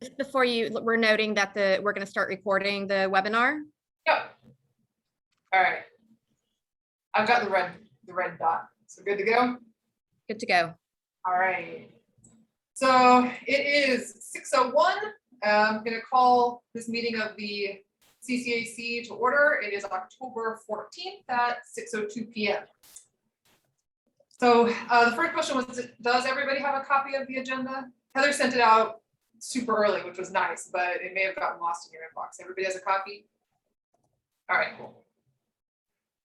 Just before we're noting that we're going to start recording the webinar. Yep. All right. I've got the red dot. So good to go? Good to go. All right. So it is 6:01. I'm going to call this meeting of the CCAC to order. It is October 14th at 6:02 p.m. So the first question was, does everybody have a copy of the agenda? Heather sent it out super early, which was nice, but it may have gotten lost in your inbox. Everybody has a copy? All right, cool.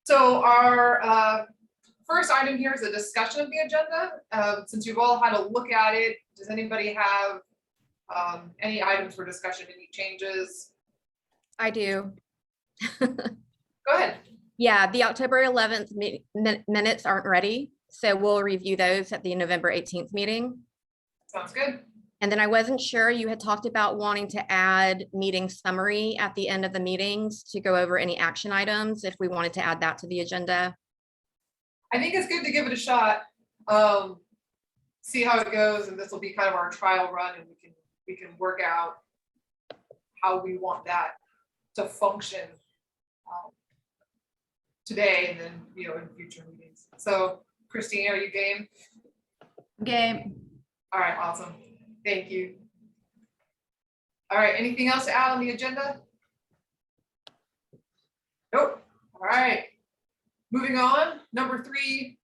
So our first item here is a discussion of the agenda. Since you've all had a look at it, does anybody have any items for discussion, any changes? I do. Go ahead. Yeah, the October 11th minutes aren't ready, so we'll review those at the November 18th meeting. Sounds good. And then I wasn't sure, you had talked about wanting to add meeting summary at the end of the meetings to go over any action items, if we wanted to add that to the agenda. I think it's good to give it a shot, see how it goes, and this will be kind of our trial run, and we can work out how we want that to function today and then in future meetings. So Christine, are you game? Game. All right, awesome. Thank you. All right, anything else to add on the agenda? Nope. All right. Moving on, number 3,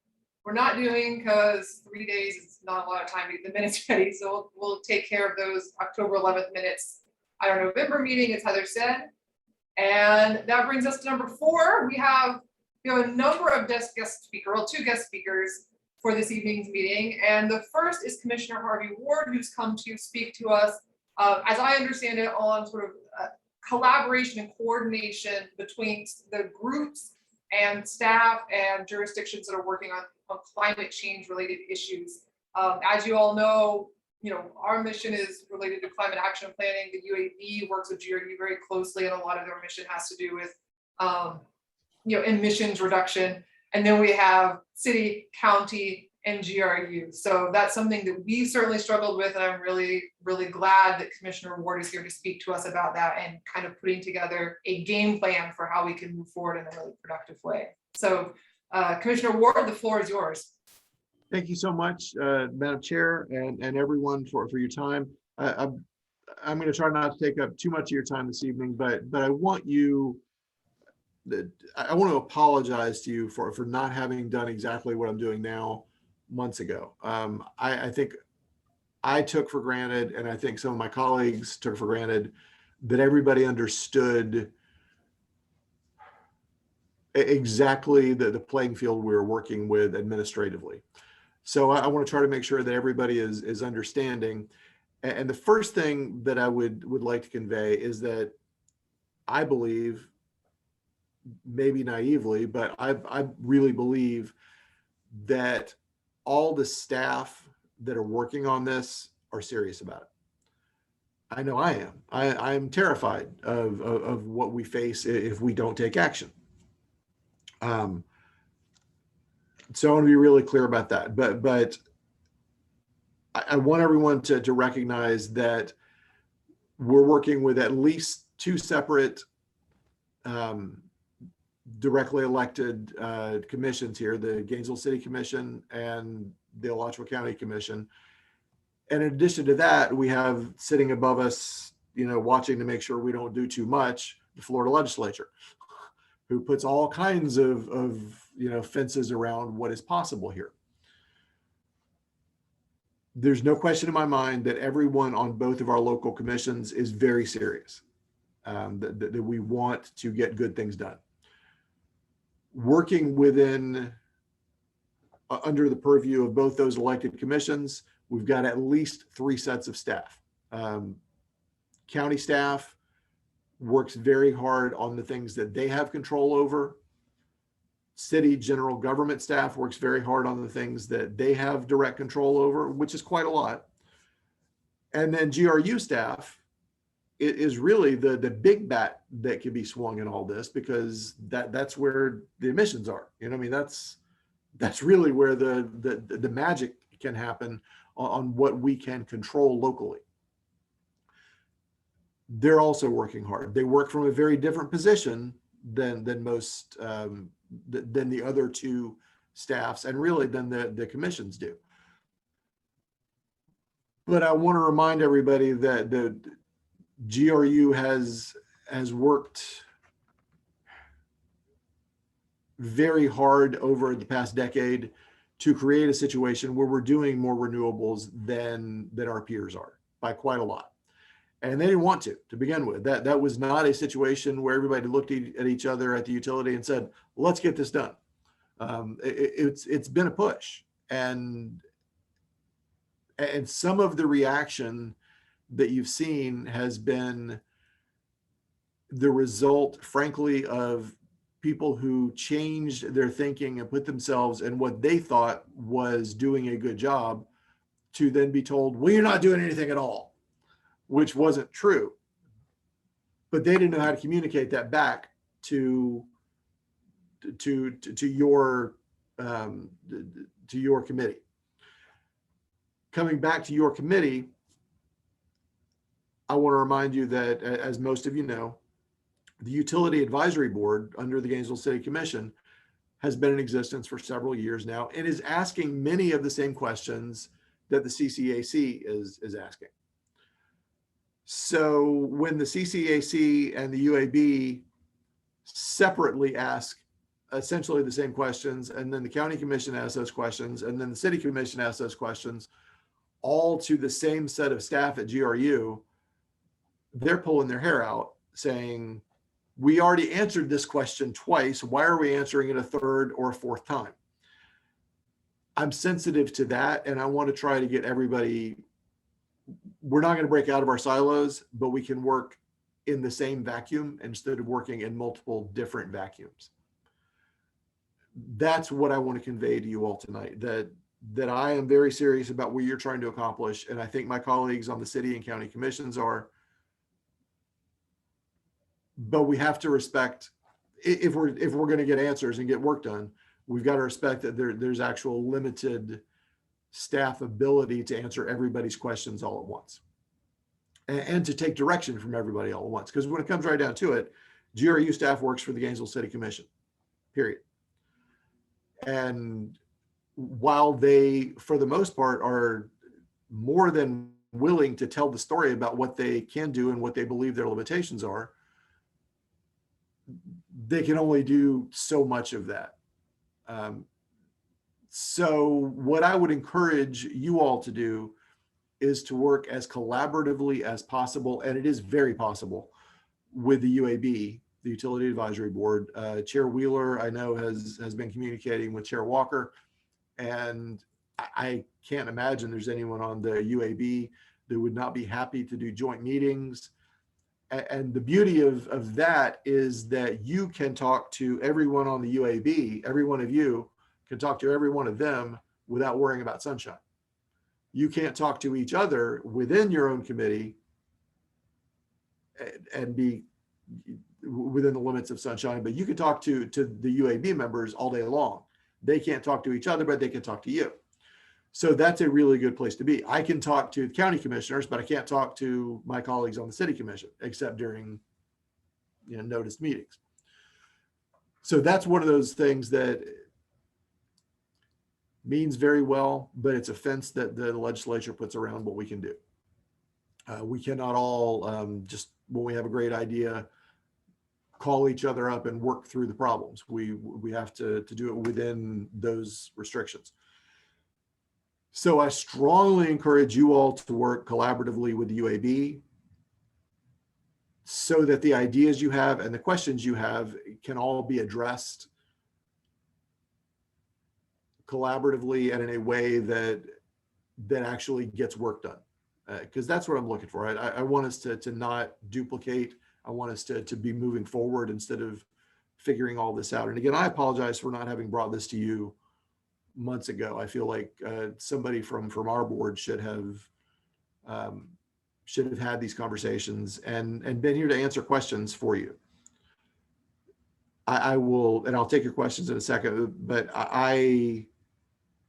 we're not doing because 3 days is not a lot of time to get the minutes ready. So we'll take care of those October 11th minutes at our November meeting, as Heather said. And that brings us to number 4. We have a number of two guest speakers for this evening's meeting. And the first is Commissioner Harvey Ward, who's come to speak to us, as I understand it, on sort of collaboration and coordination between the groups and staff and jurisdictions that are working on climate change related issues. As you all know, our mission is related to climate action planning. The UAV works with GRU very closely, and a lot of their mission has to do with emissions reduction. And then we have city, county, and GRU. So that's something that we certainly struggled with, and I'm really, really glad that Commissioner Ward is here to speak to us about that and kind of putting together a game plan for how we can move forward in a really productive way. So Commissioner Ward, the floor is yours. Thank you so much, Madam Chair, and everyone for your time. I'm going to try not to take up too much of your time this evening, but I want to apologize to you for not having done exactly what I'm doing now months ago. I think I took for granted, and I think some of my colleagues took for granted, that everybody understood exactly the playing field we were working with administratively. So I want to try to make sure that everybody is understanding. And the first thing that I would like to convey is that I believe, maybe naively, but I really believe that all the staff that are working on this are serious about it. I know I am. I'm terrified of what we face if we don't take action. So I want to be really clear about that. But I want everyone to recognize that we're working with at least 2 separate directly elected commissions here, the Gainesville City Commission and the Alachua County Commission. And in addition to that, we have sitting above us, watching to make sure we don't do too much, the Florida legislature, who puts all kinds of fences around what is possible here. There's no question in my mind that everyone on both of our local commissions is very serious, that we want to get good things done. Working under the purview of both those elected commissions, we've got at least 3 sets of staff. County staff works very hard on the things that they have control over. City general government staff works very hard on the things that they have direct control over, which is quite a lot. And then GRU staff is really the big bat that can be swung in all this, because that's where the emissions are. That's really where the magic can happen on what we can control locally. they're also working hard. They work from a very different position than most than the other two staffs, and really than the commissions do. But I want to remind everybody that the GRU has worked very hard over the past decade to create a situation where we're doing more renewables than our peers are by quite a lot. And they didn't want to begin with. That was not a situation where everybody looked at each other at the utility and said, let's get this done. It's been a push. And some of the reaction that you've seen has been the result, frankly, of people who changed their thinking and put themselves in what they thought was doing a good job, to then be told, well, you're not doing anything at all, which wasn't true. But they didn't know how to communicate that back to your committee. Coming back to your committee, I want to remind you that, as most of you know, the Utility Advisory Board under the Gainesville City Commission has been in existence for several years now and is asking many of the same questions that the CCAC is asking. So when the CCAC and the UAB separately ask essentially the same questions, and then the County Commission asks those questions, and then the City Commission asks those questions, all to the same set of staff at GRU, they're pulling their hair out saying, we already answered this question twice. Why are we answering it a third or a fourth time? I'm sensitive to that, and I want to try to get everybody, we're not going to break out of our silos, but we can work in the same vacuum instead of working in multiple different vacuums. That's what I want to convey to you all tonight, that I am very serious about what you're trying to accomplish. And I think my colleagues on the city and county commissions are. But we have to respect, if we're going to get answers and get work done, we've got to respect that there's actual limited staff ability to answer everybody's questions all at once, and to take direction from everybody all at once. Because when it comes right down to it, GRU staff works for the Gainesville City Commission, period. And while they, for the most part, are more than willing to tell the story about what they can do and what they believe their limitations are, they can only do so much of that. So what I would encourage you all to do is to work as collaboratively as possible, and it is very possible, with the UAB, the Utility Advisory Board. Chair Wheeler, I know, has been communicating with Chair Walker, and I can't imagine there's anyone on the UAB that would not be happy to do joint meetings. And the beauty of that is that you can talk to everyone on the UAB, every one of you can talk to every one of them without worrying about sunshine. You can't talk to each other within your own committee and be within the limits of sunshine, but you can talk to the UAB members all day long. They can't talk to each other, but they can talk to you. So that's a really good place to be. I can talk to the county commissioners, but I can't talk to my colleagues on the city commission, except during, noticed meetings. So that's one of those things that means very well, but it's a fence that the legislature puts around what we can do. We cannot all just, when we have a great idea, call each other up and work through the problems. We have to do it within those restrictions. So I strongly encourage you all to work collaboratively with the UAB so that the ideas you have and the questions you have can all be addressed collaboratively and in a way that actually gets work done. Because that's what I'm looking for. I want us to not duplicate. I want us to be moving forward instead of figuring all this out. And again, I apologize for not having brought this to you months ago. I feel like somebody from our board should have had these conversations and been here to answer questions for you. I will, and I'll take your questions in a second, but I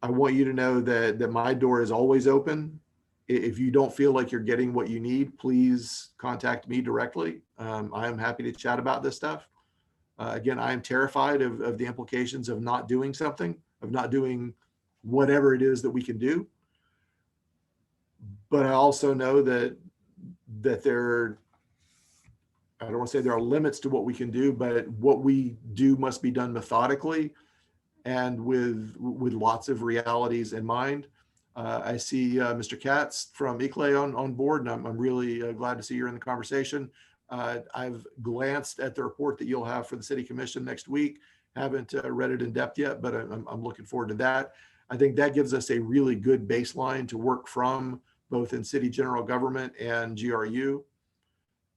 want you to know that my door is always open If you don't feel like you're getting what you need, please contact me directly. I am happy to chat about this stuff. Again, I am terrified of the implications of not doing something, of not doing whatever it is that we can do. But I also know that there, I don't want to say there are limits to what we can do, but what we do must be done methodically and with lots of realities in mind. I see Mr. Katz from ICLEI on board, and I'm really glad to see you're in the conversation. I've glanced at the report that you'll have for the City Commission next week. Haven't read it in depth yet, but I'm looking forward to that. I think that gives us a really good baseline to work from, both in city general government and GRU.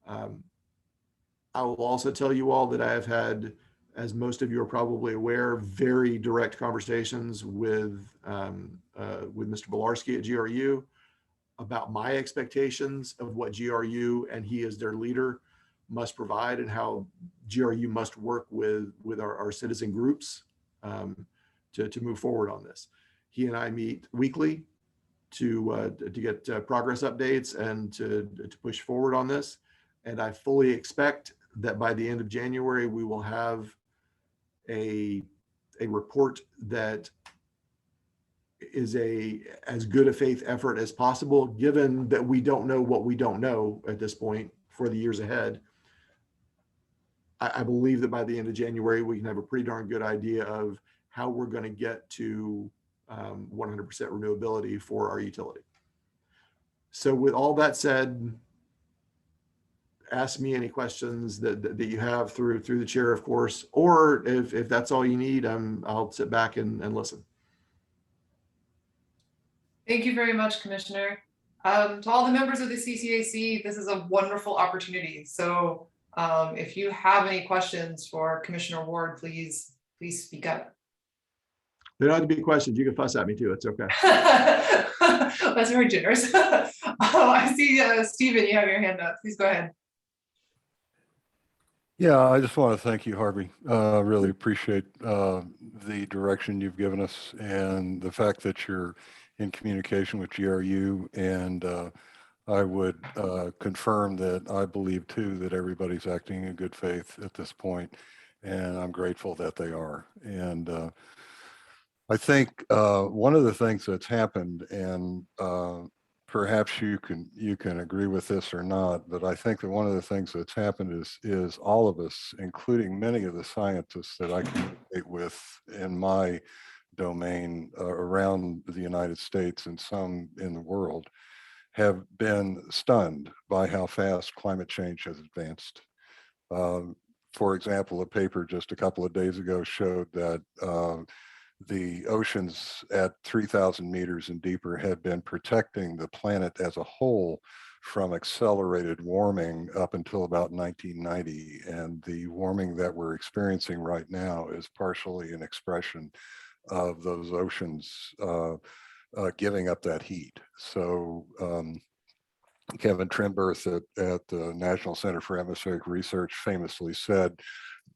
I will also tell you all that I have had, as most of you are probably aware, very direct conversations with Mr. Bolarski at GRU about my expectations of what GRU and he as their leader must provide, and how GRU must work with our citizen groups to move forward on this. He and I meet weekly to get progress updates and to push forward on this. And I fully expect that by the end of January, we will have a report that is as good a faith effort as possible, given that we don't know what we don't know at this point for the years ahead. I believe that by the end of January, we can have a pretty darn good idea of how we're going to get to 100% renewability for our utility. So with all that said, ask me any questions that you have through the chair, of course, or if that's all you need, I'll sit back and listen. Thank you very much, Commissioner. To all the members of the CCAC, this is a wonderful opportunity. So if you have any questions for Commissioner Ward, please speak up. There don't have to be questions. You can fuss at me too. It's okay. That's very generous. I see, Stephen, you have your hand up. Please go ahead. Yeah, I just want to thank you, Harvey. Really appreciate the direction you've given us and the fact that you're in communication with GRU. And I would confirm that I believe too that everybody's acting in good faith at this point, and I'm grateful that they are. And I think one of the things that's happened, and perhaps you can agree with this or not, but I think that one of the things that's happened is all of us, including many of the scientists that I communicate with in my domain around the United States and some in the world, have been stunned by how fast climate change has advanced. For example, a paper just a couple of days ago showed that the oceans at 3,000 meters and deeper had been protecting the planet as a whole from accelerated warming up until about 1990. And the warming that we're experiencing right now is partially an expression of those oceans giving up that heat. So Kevin Trimberth at the National Center for Atmospheric Research famously said,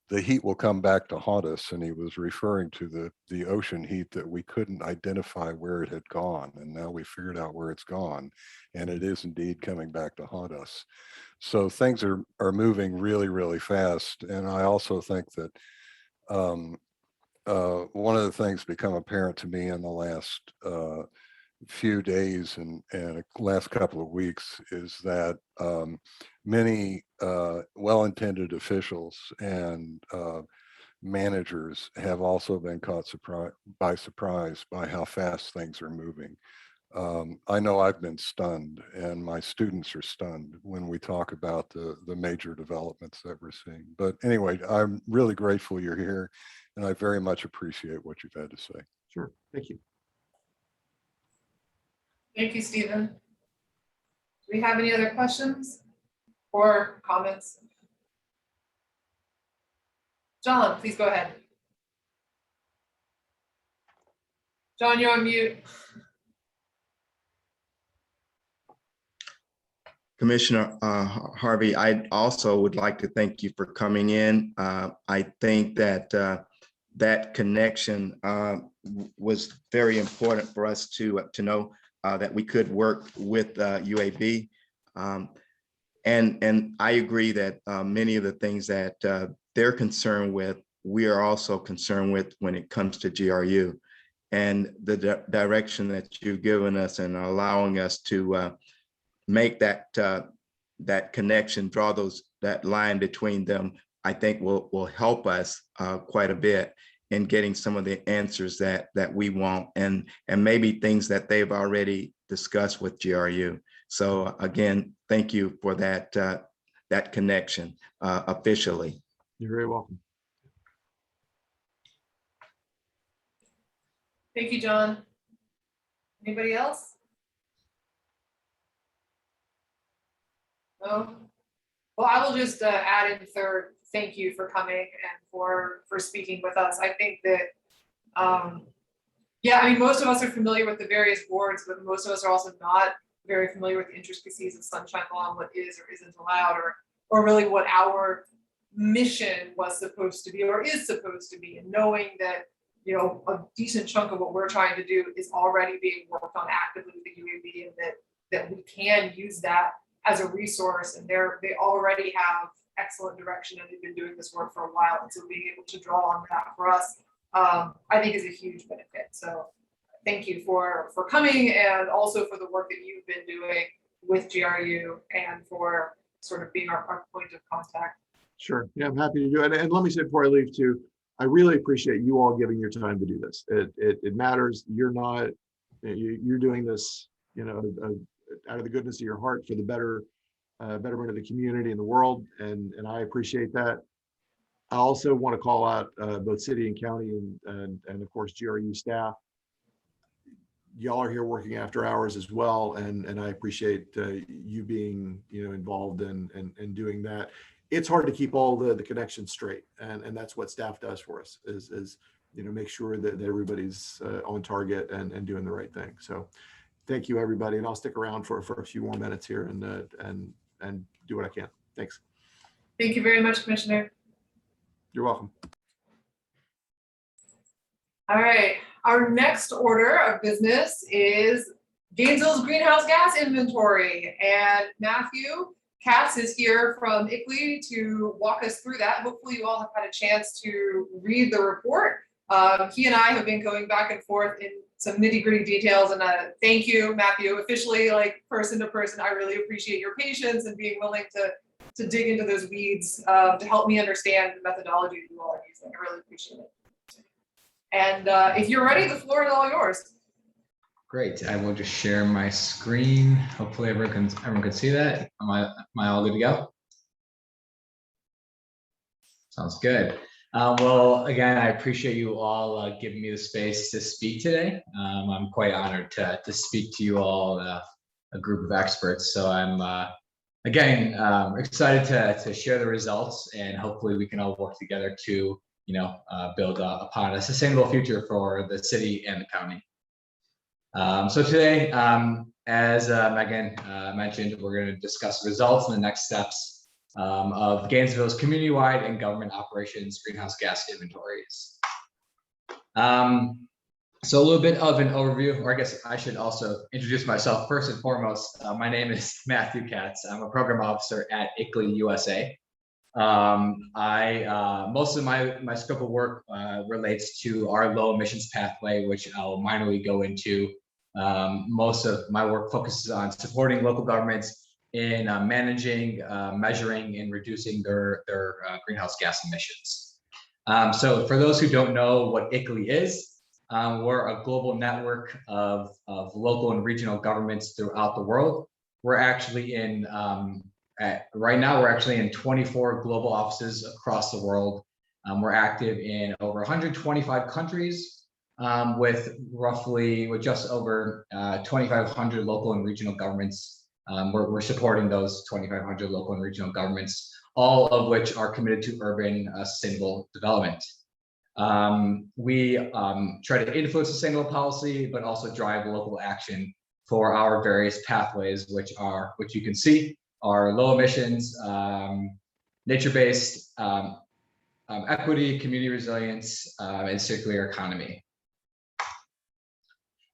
the heat will come back to haunt us. And he was referring to the ocean heat that we couldn't identify where it had gone. And now we figured out where it's gone. And it is indeed coming back to haunt us. So things are moving really, really fast. And I also think that one of the things become apparent to me in the last few days and last couple of weeks is that many well-intended officials and managers have also been caught by surprise by how fast things are moving. I know I've been stunned, and my students are stunned when we talk about the major developments that we're seeing. But anyway, I'm really grateful you're here, and I very much appreciate what you've had to say. Sure. Thank you. Thank you, Stephen. Do we have any other questions or comments? John, please go ahead. John, you're on mute. Commissioner Harvey, I also would like to thank you for coming in. I think that that connection was very important for us to know. that we could work with UAB. And I agree that many of the things that they're concerned with, we are also concerned with when it comes to GRU. And the direction that you've given us and allowing us to make that that connection, draw that line between them, I think will help us quite a bit in getting some of the answers that we want, and maybe things that they've already discussed with GRU. So again, thank you for that that connection officially. You're very welcome. Thank you, John. Anybody else? No? Well, I will just add in third, thank you for coming and for speaking with us. I think that, yeah, I mean, most of us are familiar with the various boards, but most of us are also not very familiar with the intricacies of Sunshine Law and what is or isn't allowed, or really what our mission was supposed to be or is supposed to be. And knowing that, you know, a decent chunk of what we're trying to do is already being worked on actively with the UAB, and that we can use that as a resource, and they already have excellent direction and they've been doing this work for a while. And so being able to draw on that for us, I think is a huge benefit. So thank you for coming, and also for the work that you've been doing with GRU and for sort of being our point of contact. Sure. Yeah, I'm happy to do it. And let me say before I leave too, I really appreciate you all giving your time to do this. It matters. You're doing this, you know, out of the goodness of your heart for the betterment of the community and the world. And I appreciate that. I also want to call out both city and county and of course GRU staff. Y'all are here working after hours as well, and I appreciate you being, you know, involved and doing that. It's hard to keep all the connections straight, and that's what staff does for us is you know, make sure that everybody's on target and doing the right thing. So thank you, everybody, and I'll stick around for a few more minutes here and do what I can. Thanks. Thank you very much, Commissioner. You're welcome. All right, our next order of business is Gainesville's greenhouse gas inventory, and Matthew Katz is here from ICLEI to walk us through that. Hopefully you all have had a chance to read the report. He and I have been going back and forth in some nitty-gritty details, and thank you, Matthew, officially, like person to person. I really appreciate your patience and being willing to dig into those weeds to help me understand the methodology that you all are using. I really appreciate it. And if you're ready, the floor is all yours. Great. I will just share my screen. Hopefully everyone can see that. Am I all good to go? Sounds good. Well, again, I appreciate you all giving me the space to speak today. I'm quite honored to speak to you all, a group of experts. So I'm again excited to share the results, and hopefully we can all work together to, you know, build upon a sustainable future for the city and the county. So today, as Megan mentioned, we're going to discuss results and the next steps of Gainesville's community-wide and government operations greenhouse gas inventories. So a little bit of an overview, or I guess I should also introduce myself first and foremost. My name is Matthew Katz. I'm a program officer at ICLEI USA. Most of my scope of work relates to our low emissions pathway, which I'll minorly go into. Most of my work focuses on supporting local governments in managing, measuring, and reducing their greenhouse gas emissions. So for those who don't know what ICLEI is, we're a global network of local and regional governments throughout the world. We're actually in right now, we're actually in 24 global offices across the world. We're active in over 125 countries with just over 2,500 local and regional governments. We're supporting those 2,500 local and regional governments, all of which are committed to urban sustainable development. We try to influence sustainable policy, but also drive local action for our various pathways, which you can see are low emissions, nature-based, equity, community resilience, and circular economy.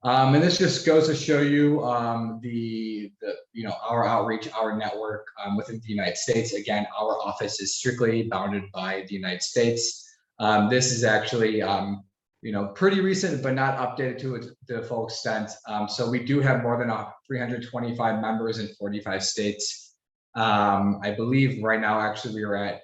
And this just goes to show you the our outreach, our network within the United States. Again, our office is strictly bounded by the United States. This is actually pretty recent, but not updated to the full extent. So we do have more than 325 members in 45 states. I believe right now, actually, we are at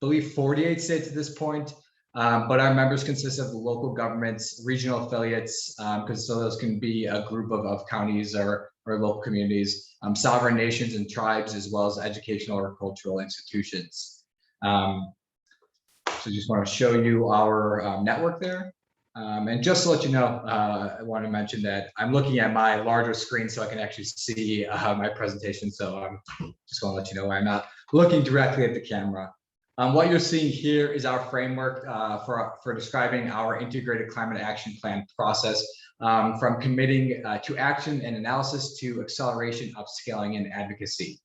48 states at this point. But our members consist of local governments, regional affiliates, because so those can be a group of counties or local communities, sovereign nations and tribes, as well as educational or cultural institutions. So just want to show you our network there. And just to let you know, I want to mention that I'm looking at my larger screen so I can actually see my presentation. So I'm just want to let you know I'm not looking directly at the camera. What you're seeing here is our framework for describing our integrated climate action plan process, from committing to action and analysis to acceleration, upscaling, and advocacy.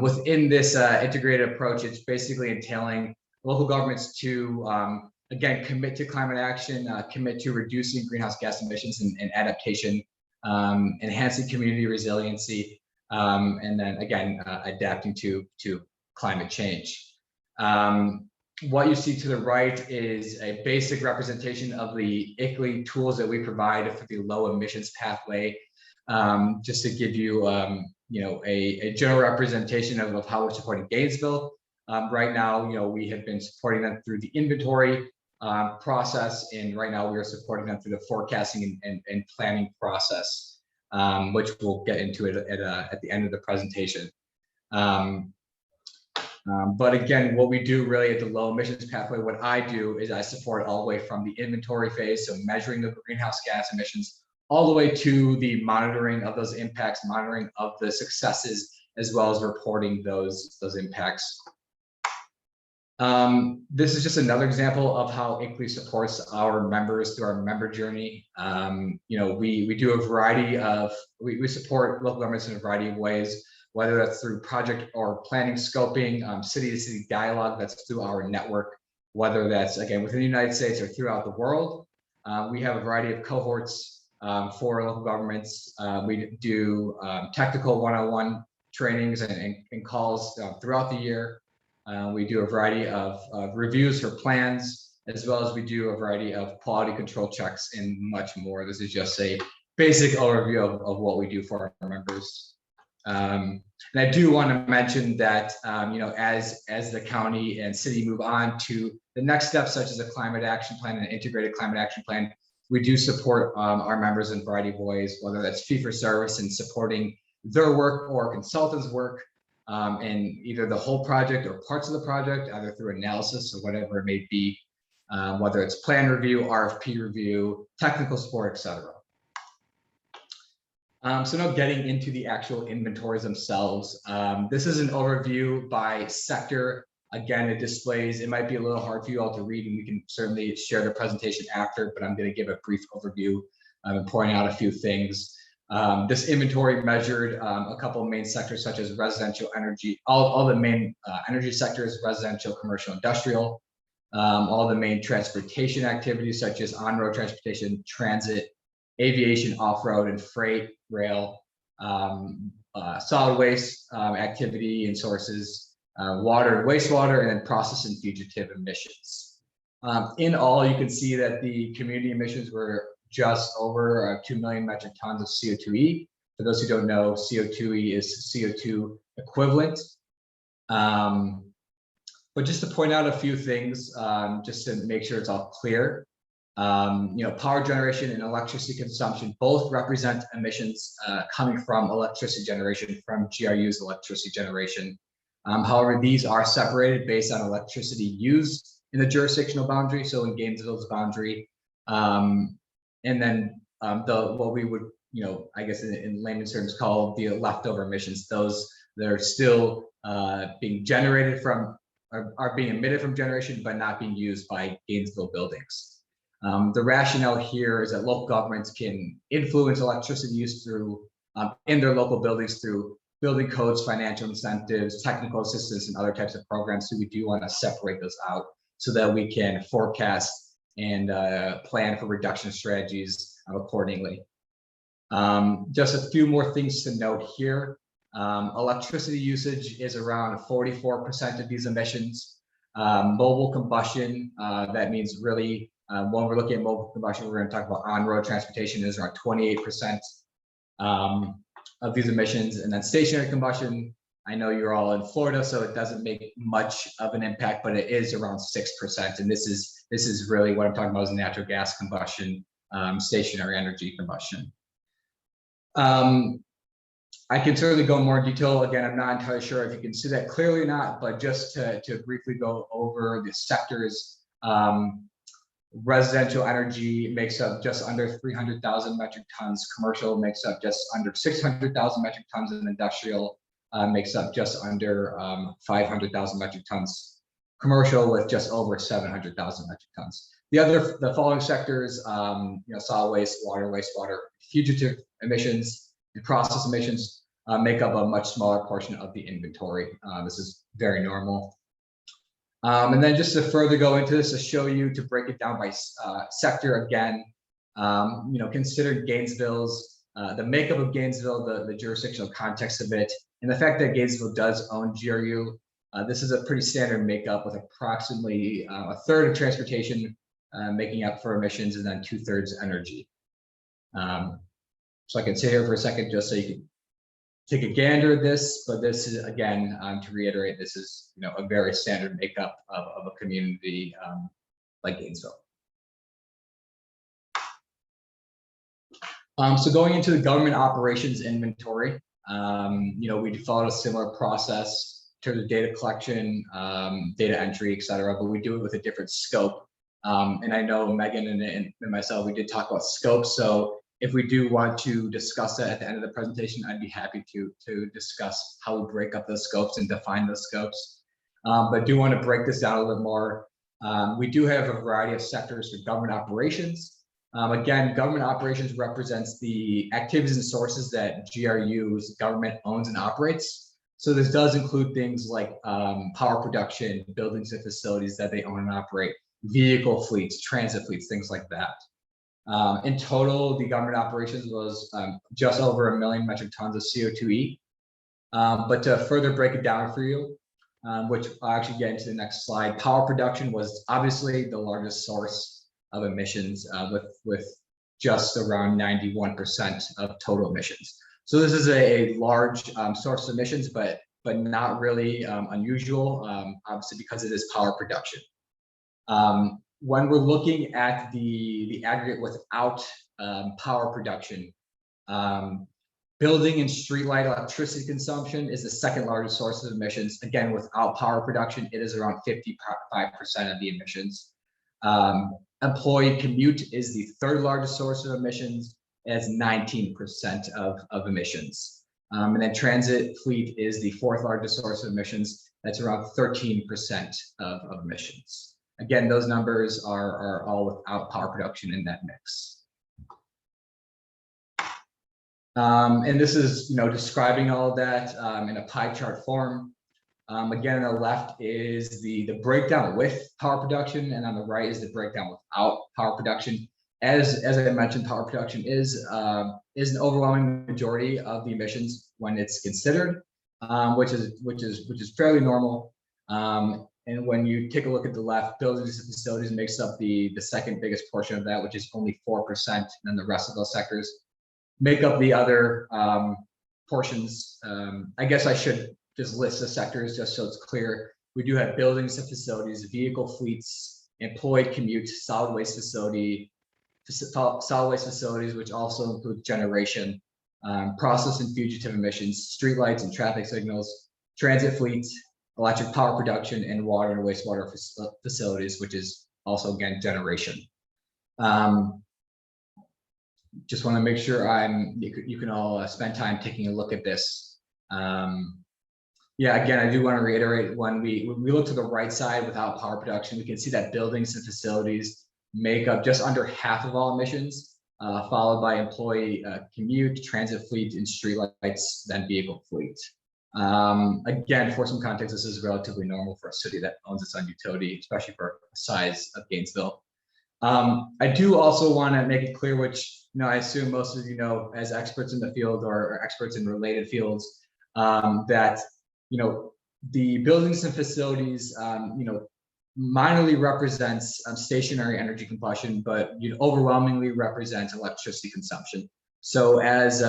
Within this integrated approach, it's basically entailing local governments to, again, commit to climate action, commit to reducing greenhouse gas emissions and adaptation, enhancing community resiliency, and then again, adapting to climate change. What you see to the right is a basic representation of the ICLEI tools that we provide for the low emissions pathway. Just to give you, a general representation of how we're supporting Gainesville. Right now, we have been supporting them through the inventory process, and right now we are supporting them through the forecasting and planning process, which we'll get into it at the end of the presentation. But again, what we do really at the low emissions pathway, what I do is I support all the way from the inventory phase, so measuring the greenhouse gas emissions, all the way to the monitoring of those impacts, monitoring of the successes, as well as reporting those impacts. This is just another example of how ICLEI supports our members through our member journey. We do a variety of, we support local governments in a variety of ways, whether that's through project or planning scoping, city-to-city dialogue, that's through our network, whether that's, again, within the United States or throughout the world. We have a variety of cohorts for local governments. We do technical one-on-one trainings and calls throughout the year. We do a variety of reviews for plans, as well as we do a variety of quality control checks and much more. This is just a basic overview of what we do for our members. And I do want to mention that, as the county and city move on to the next steps, such as a climate action plan and integrated climate action plan, we do support our members in a variety of ways, whether that's fee for service and supporting their work or consultants' work in either the whole project or parts of the project, either through analysis or whatever it may be, whether it's plan review, RFP review, technical support, etc. So now getting into the actual inventories themselves. This is an overview by sector. Again, it displays, it might be a little hard for you all to read, and we can certainly share the presentation after, but I'm going to give a brief overview and point out a few things. This inventory measured a couple of main sectors, such as residential energy, all the main energy sectors, residential, commercial, industrial, all the main transportation activities, such as on-road transportation, transit, aviation, off-road, and freight, rail, solid waste activity and sources, water and wastewater, and then process and fugitive emissions. In all, you can see that the community emissions were just over 2 million metric tons of CO2e. For those who don't know, CO2e is CO2 equivalent. But just to point out a few things, just to make sure it's all clear. Power generation and electricity consumption both represent emissions coming from electricity generation, from GRU's electricity generation. However, these are separated based on electricity used in the jurisdictional boundary, so in Gainesville's boundary. And then what we would, I guess in layman's terms, call the leftover emissions, those that are still being generated from, are being emitted from generation, but not being used by Gainesville buildings. The rationale here is that local governments can influence electricity use through in their local buildings through building codes, financial incentives, technical assistance, and other types of programs. So we do want to separate those out so that we can forecast and plan for reduction strategies accordingly. Just a few more things to note here. Electricity usage is around 44% of these emissions. Mobile combustion, that means really when we're looking at mobile combustion, we're going to talk about on-road transportation, is around 28% of these emissions. And then stationary combustion, I know you're all in Florida, so it doesn't make much of an impact, but it is around 6%. And this is really what I'm talking about, is natural gas combustion, stationary energy combustion. I can certainly go more in detail. Again, I'm not entirely sure if you can see that clearly or not, but just to briefly go over the sectors. Residential energy makes up just under 300,000 metric tons. Commercial makes up just under 600,000 metric tons, and industrial makes up just under 500,000 metric tons. Commercial with just over 700,000 metric tons. The following sectors, solid waste, wastewater, fugitive emissions, and process emissions make up a much smaller portion of the inventory. This is very normal. And then just to further go into this, to show you, to break it down by sector again, consider Gainesville's, the makeup of Gainesville, the jurisdictional context of it, and the fact that Gainesville does own GRU. This is a pretty standard makeup, with approximately a third of transportation making up for emissions, and then 2/3 energy. So I can sit here for a second just so you can take a gander at this, but this is, again, to reiterate, this is a very standard makeup of a community like Gainesville. So going into the government operations inventory, we followed a similar process in terms of data collection, data entry, et cetera, but we do it with a different scope. And I know Megan and myself, we did talk about scope. So if we do want to discuss that at the end of the presentation, I'd be happy to discuss how we break up those scopes and define those scopes. But do want to break this down a little more. We do have a variety of sectors for government operations. Again, government operations represents the activities and sources that GRU's government owns and operates. So this does include things like power production, buildings and facilities that they own and operate, vehicle fleets, transit fleets, things like that. In total, the government operations was just over 1 million metric tons of CO2e. But to further break it down for you, which I'll actually get into the next slide, power production was obviously the largest source of emissions, with just around 91% of total emissions. So this is a large source of emissions, but not really unusual, obviously, because it is power production. When we're looking at the aggregate without power production, building and streetlight electricity consumption is the second largest source of emissions. Again, without power production, it is around 55% of the emissions. Employee commute is the third largest source of emissions, as 19% of emissions. And then transit fleet is the fourth largest source of emissions. That's around 13% of emissions. Again, those numbers are all without power production in that mix. And this is, describing all of that in a pie chart form. Again, on the left is the breakdown with power production, and on the right is the breakdown without power production. As I mentioned, power production is an overwhelming majority of the emissions when it's considered, which is fairly normal. And when you take a look at the left, buildings and facilities makes up the second biggest portion of that, which is only 4%. And then the rest of those sectors make up the other portions. I guess I should just list the sectors just so it's clear. We do have buildings and facilities, vehicle fleets, employed commute, solid waste facilities, which also include generation, process and fugitive emissions, streetlights and traffic signals, transit fleets, electric power production, and water and wastewater facilities, which is also, again, generation. Just want to make sure you can all spend time taking a look at this. Yeah, again, I do want to reiterate, when we look to the right side without power production, we can see that buildings and facilities make up just under half of all emissions, followed by employee commute, transit fleet, and streetlights, then vehicle fleet. Again, for some context, this is relatively normal for a city that owns its own utility, especially for the size of Gainesville. I do also want to make it clear, which I assume most of you know as experts in the field or experts in related fields, that the buildings and facilities minorly represents stationary energy combustion, but overwhelmingly represents electricity consumption. So as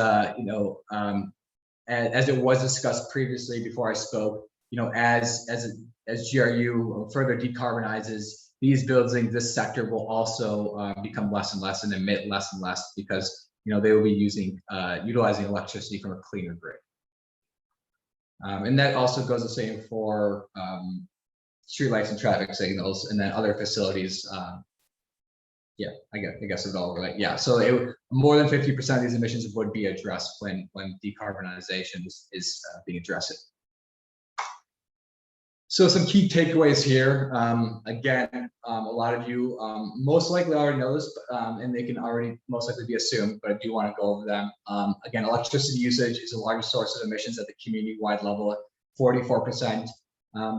as it was discussed previously before I spoke, as GRU further decarbonizes, these buildings, this sector will also become less and less and emit less and less because they will be utilizing electricity from a cleaner grid. And that also goes the same for streetlights and traffic signals, and then other facilities. Yeah, I guess it all relate. Yeah, so more than 50% of these emissions would be addressed when decarbonization is being addressed. So some key takeaways here. Again, a lot of you most likely already know this, and they can already most likely be assumed, but I do want to go over them. Again, electricity usage is the largest source of emissions at the community-wide level at 44%.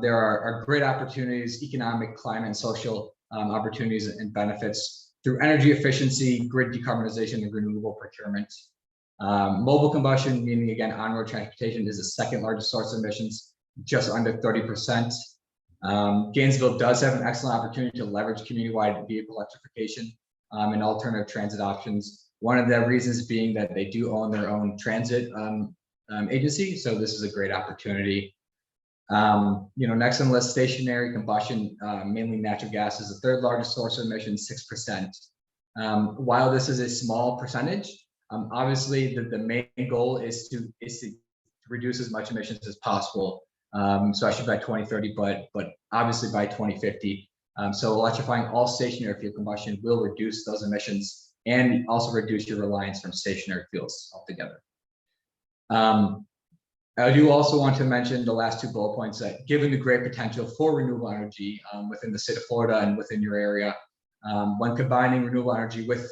There are great opportunities, economic, climate, and social opportunities and benefits through energy efficiency, grid decarbonization, and renewable procurement. Mobile combustion, meaning again, on-road transportation, is the second largest source of emissions, just under 30%. Gainesville does have an excellent opportunity to leverage community-wide vehicle electrification and alternative transit options. One of the reasons being that they do own their own transit agency, so this is a great opportunity. Next on the list, stationary combustion, mainly natural gas, is the third largest source of emissions, 6%. While this is a small percentage, obviously the main goal is to reduce as much emissions as possible, especially by 2030, but obviously by 2050. So electrifying all stationary fuel combustion will reduce those emissions and also reduce your reliance from stationary fuels altogether. I do also want to mention the last two bullet points, that given the great potential for renewable energy within the state of Florida and within your area, when combining renewable energy with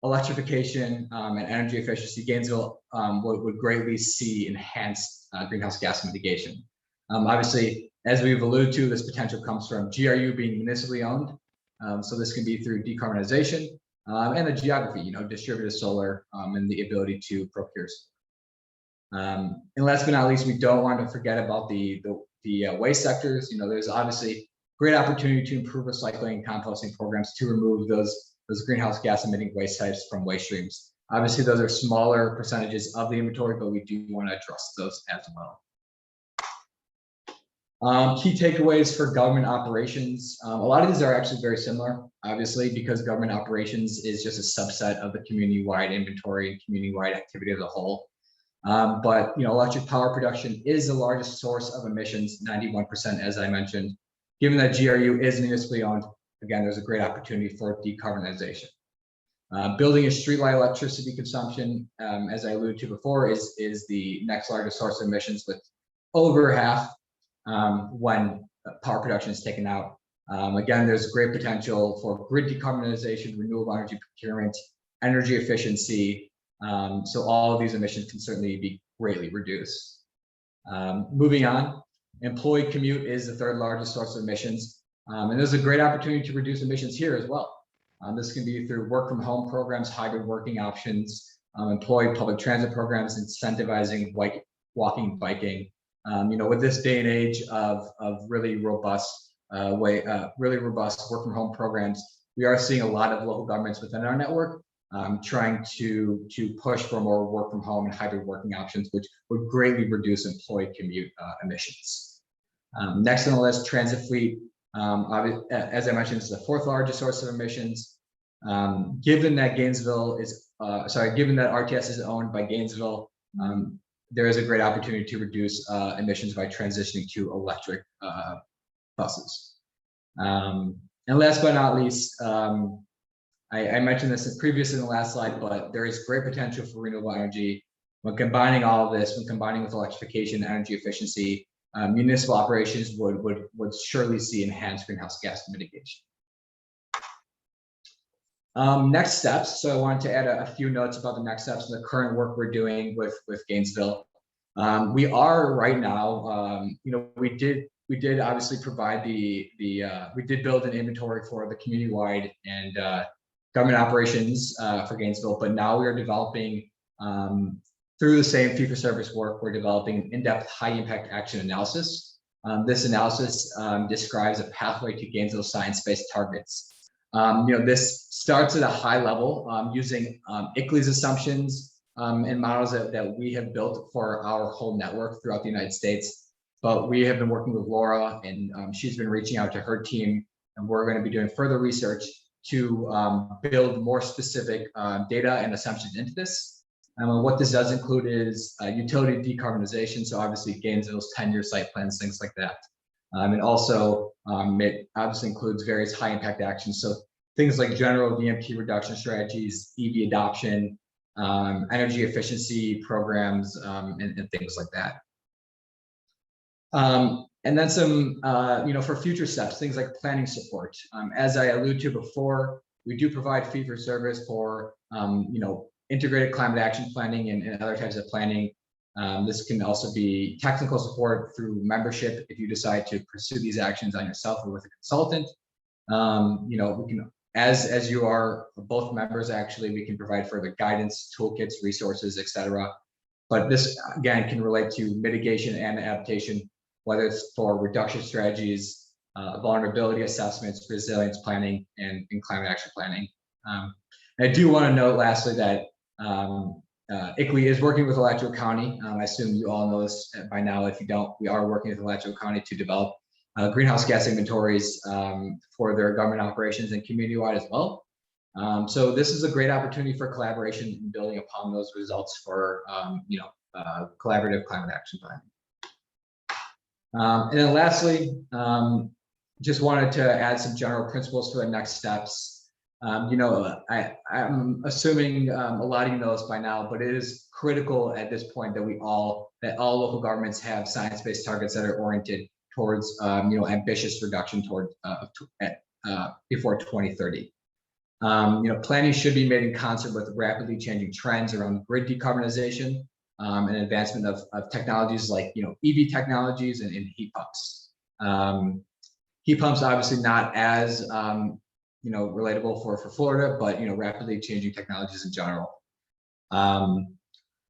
electrification and energy efficiency, Gainesville would greatly see enhanced greenhouse gas mitigation. Obviously, as we've alluded to, this potential comes from GRU being municipally owned. So this can be through decarbonization and the geography, distributed solar and the ability to procure. And last but not least, we don't want to forget about the waste sectors. There's obviously great opportunity to improve recycling and composting programs to remove those greenhouse gas emitting waste types from waste streams. Obviously, those are smaller percentages of the inventory, but we do want to address those as well. Key takeaways for government operations. A lot of these are actually very similar, obviously, because government operations is just a subset of the community-wide inventory and community-wide activity as a whole. But electric power production is the largest source of emissions, 91%, as I mentioned. Given that GRU is municipally owned, again, there's a great opportunity for decarbonization. Building a streetlight electricity consumption, as I alluded to before, is the next largest source of emissions, with over half when power production is taken out. Again, there's great potential for grid decarbonization, renewable energy procurement, energy efficiency. So all of these emissions can certainly be greatly reduced. Moving on, employee commute is the third largest source of emissions. And there's a great opportunity to reduce emissions here as well. This can be through work from home programs, hybrid working options, employee public transit programs, incentivizing walking, biking. With this day and age of really robust work from home programs, we are seeing a lot of local governments within our network trying to push for more work from home and hybrid working options, which would greatly reduce employee commute emissions. Next on the list, transit fleet. As I mentioned, this is the fourth largest source of emissions. Given that given that RTS is owned by Gainesville, there is a great opportunity to reduce emissions by transitioning to electric buses. And last but not least, I mentioned this previously in the last slide, but there is great potential for renewable energy. When combining all of this, when combining with electrification and energy efficiency, municipal operations would surely see enhanced greenhouse gas mitigation. Next steps. So I wanted to add a few notes about the next steps and the current work we're doing with Gainesville. We are right now, we did we did obviously provide we did build an inventory for the community-wide and government operations for Gainesville, but now we are developing through the same fee-for-service work, we're developing in-depth high-impact action analysis. This analysis describes a pathway to Gainesville science-based targets. This starts at a high level using ICLEI's assumptions and models that we have built for our whole network throughout the United States. But we have been working with Laura, and she's been reaching out to her team, and we're going to be doing further research to build more specific data and assumptions into this. What this does include is utility decarbonization, so obviously Gainesville's 10-year site plans, things like that. And also, it obviously includes various high impact actions. So things like general VMP reduction strategies, EV adoption, energy efficiency programs, and things like that. And then some, for future steps, things like planning support. As I alluded to before, we do provide fee for service for, integrated climate action planning and other types of planning. This can also be technical support through membership if you decide to pursue these actions on yourself or with a consultant. We can, as you are both members, actually, we can provide further guidance, toolkits, resources, etc. But this again can relate to mitigation and adaptation, whether it's for reduction strategies, vulnerability assessments, resilience planning, and climate action planning. I do want to note lastly that ICLEI is working with Alachua County. I assume you all know this by now. If you don't, we are working with Alachua County to develop greenhouse gas inventories for their government operations and community-wide as well. So this is a great opportunity for collaboration and building upon those results for collaborative climate action planning. And then lastly, just wanted to add some general principles for the next steps. I'm assuming a lot of you know this by now, but it is critical at this point that all local governments have science-based targets that are oriented towards ambitious reduction toward before 2030. Planning should be made in concert with rapidly changing trends around grid decarbonization and advancement of technologies like EV technologies and heat pumps. Heat pumps obviously not as relatable for Florida, but rapidly changing technologies in general.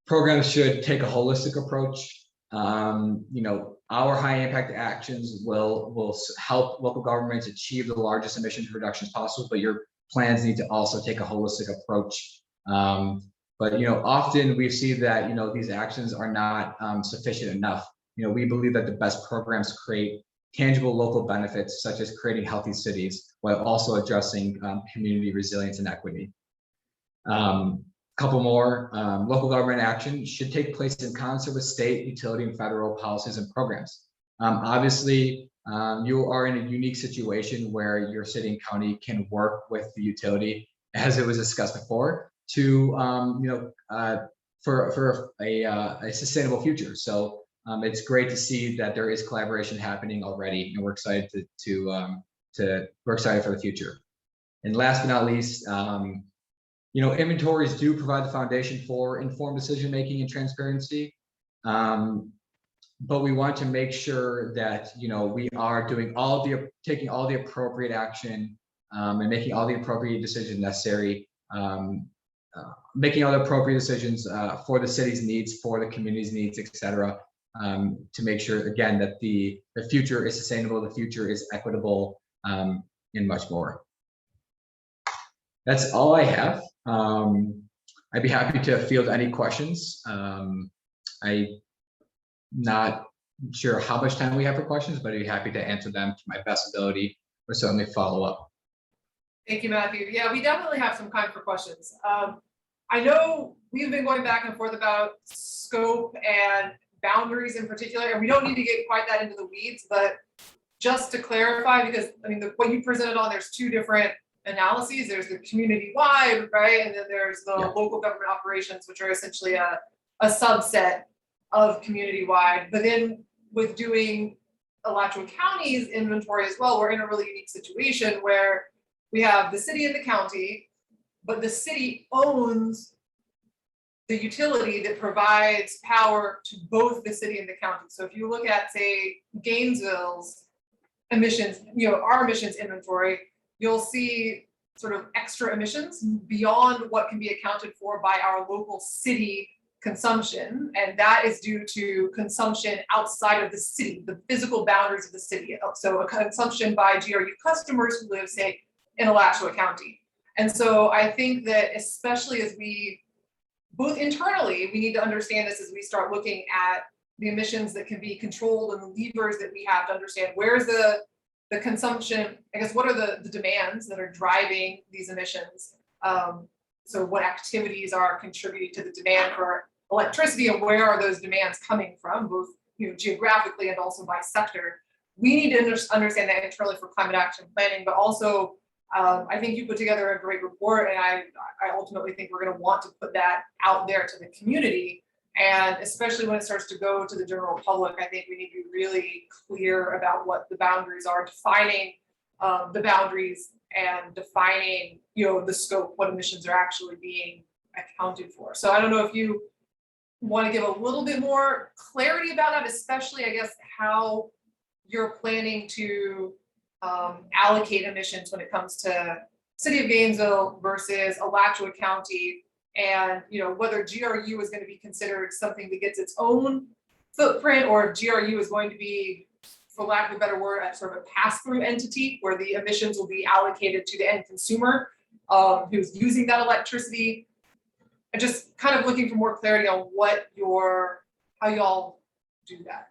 Programs should take a holistic approach. Our high impact actions will help local governments achieve the largest emissions reductions possible, but your plans need to also take a holistic approach. But often we see that these actions are not sufficient enough. We believe that the best programs create tangible local benefits, such as creating healthy cities, while also addressing community resilience and equity. Couple more, local government action should take place in concert with state, utility, and federal policies and programs. Obviously, you are in a unique situation where your city and county can work with the utility, as it was discussed before, to for a sustainable future. So it's great to see that there is collaboration happening already, and we're excited we're excited for the future. And last but not least, inventories do provide the foundation for informed decision making and transparency. But we want to make sure that we are doing taking all the appropriate action and making all the appropriate decisions necessary, making all the appropriate decisions for the city's needs, for the community's needs, etc. To make sure again that the future is sustainable, the future is equitable, and much more. That's all I have. I'd be happy to field any questions. I'm not sure how much time we have for questions, but I'd be happy to answer them to my best ability, or certainly follow up. Thank you, Matthew. Yeah, we definitely have some time for questions. I know we've been going back and forth about scope and boundaries in particular, and we don't need to get quite that into the weeds, but just to clarify, because what you presented on, there's two different analyses. There's the community-wide, right? And then there's the local government operations, which are essentially a subset of community-wide. But then with doing Alachua County's inventory as well, we're in a really unique situation where we have the city and the county, but the city owns the utility that provides power to both the city and the county. So if you look at, say, Gainesville's emissions, our emissions inventory, you'll see sort of extra emissions beyond what can be accounted for by our local city consumption. And that is due to consumption outside of the city, the physical boundaries of the city. So a consumption by GRU customers who live, say, in Alachua County. And so I think that especially as we, both internally, we need to understand this as we start looking at the emissions that can be controlled and the levers that we have to understand where's the consumption, I guess, what are the demands that are driving these emissions? So what activities are contributing to the demand for electricity, and where are those demands coming from, both geographically and also by sector? We need to understand that internally for climate action planning, but also I think you put together a great report, and I ultimately think we're going to want to put that out there to the community. And especially when it starts to go to the general public, I think we need to be really clear about what the boundaries are, defining the boundaries and defining, the scope, what emissions are actually being accounted for. So I don't know if you want to give a little bit more clarity about that, especially, I guess, how you're planning to allocate emissions when it comes to City of Gainesville versus Alachua County. And whether GRU is going to be considered something that gets its own footprint, or if GRU is going to be, for lack of a better word, a sort of a pass-through entity where the emissions will be allocated to the end consumer who's using that electricity. And just kind of looking for more clarity on how y'all do that.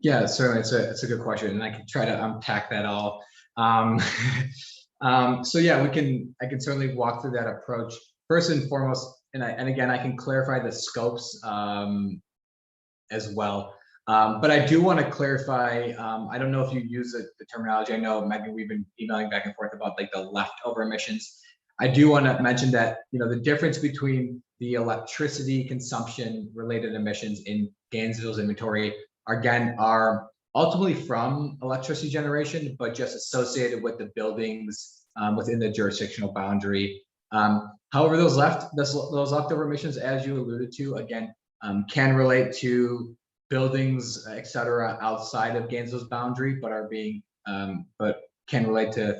Yeah, certainly, it's a good question, and I can try to unpack that all. So yeah, I can certainly walk through that approach. First and foremost, and again, I can clarify the scopes as well. But I do want to clarify, I don't know if you use the terminology. I know, Megan, we've been emailing back and forth about like the leftover emissions. I do want to mention that, the difference between the electricity consumption related emissions in Gainesville's inventory are ultimately from electricity generation, but just associated with the buildings within the jurisdictional boundary. However, those leftover emissions, as you alluded to, again, can relate to buildings, et cetera, outside of Gainesville's boundary, but can relate to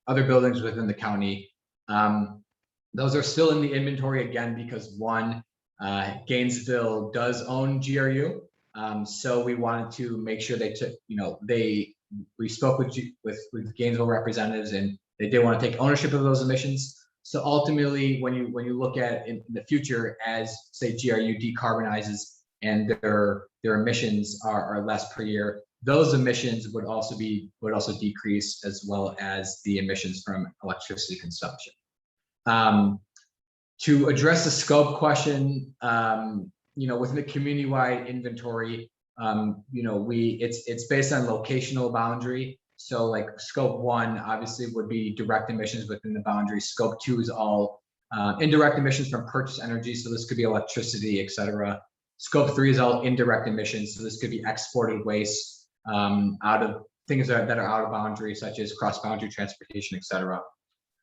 other buildings within the county. Those are still in the inventory, again, because one, Gainesville does own GRU. So we wanted to make sure they took, we spoke with Gainesville representatives, and they did want to take ownership of those emissions. So ultimately, when you look at in the future, as say GRU decarbonizes and their emissions are less per year, those emissions would also decrease, as well as the emissions from electricity consumption. To address the scope question, within the community-wide inventory, it's based on locational boundary. So like scope 1 obviously would be direct emissions within the boundary. Scope 2 is all indirect emissions from purchased energy. So this could be electricity, et cetera. Scope 3 is all indirect emissions. So this could be exported waste out of things that are out of boundary, such as cross-boundary transportation, et cetera.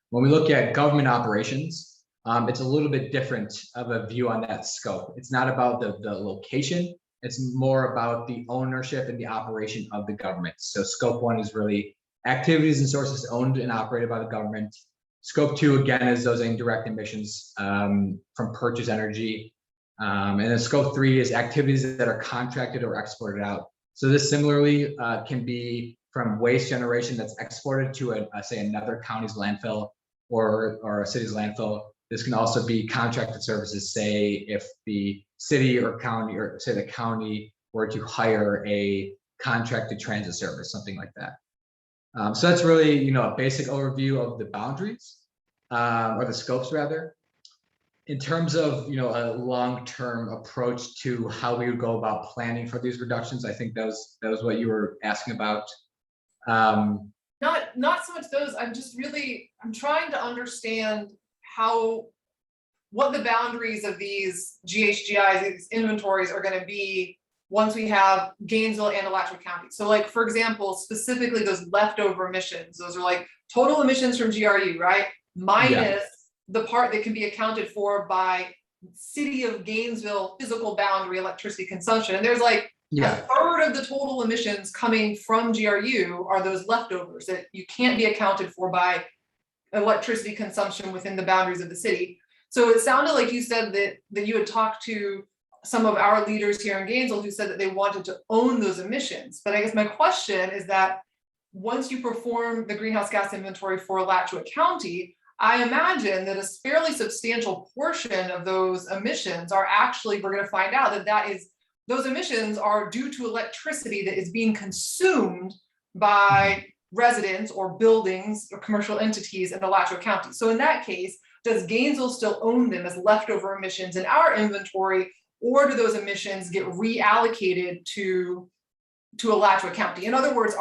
When we look at government operations, it's a little bit different of a view on that scope. It's not about the location. It's more about the ownership and the operation of the government. So scope 1 is really activities and sources owned and operated by the government. Scope 2, again, is those indirect emissions from purchased energy. And then scope 3 is activities that are contracted or exported out. So this similarly can be from waste generation that's exported to say another county's landfill or a city's landfill. This can also be contracted services, say if the city or county, or say the county, were to hire a contracted transit service, something like that. So that's really, a basic overview of the boundaries, or the scopes rather. In terms of, a long-term approach to how we would go about planning for these reductions, I think that was what you were asking about. Not so much those. I'm trying to understand what the boundaries of these GHGIs, these inventories, are going to be once we have Gainesville and Alachua County. So like, for example, specifically those leftover emissions, those are like total emissions from GRU, right? Minus the part that can be accounted for by city of Gainesville physical boundary electricity consumption, and there's like Yeah, a third of the total emissions coming from GRU are those leftovers that you can't be accounted for by electricity consumption within the boundaries of the city. So it sounded like you said that you had talked to some of our leaders here in Gainesville who said that they wanted to own those emissions. But I guess my question is that once you perform the greenhouse gas inventory for Alachua County, I imagine that a fairly substantial portion of those emissions are actually, we're going to find out that those emissions are due to electricity that is being consumed by residents or buildings or commercial entities in Alachua County. So in that case, does Gainesville still own them as leftover emissions in our inventory, or do those emissions get reallocated to Alachua County? In other words,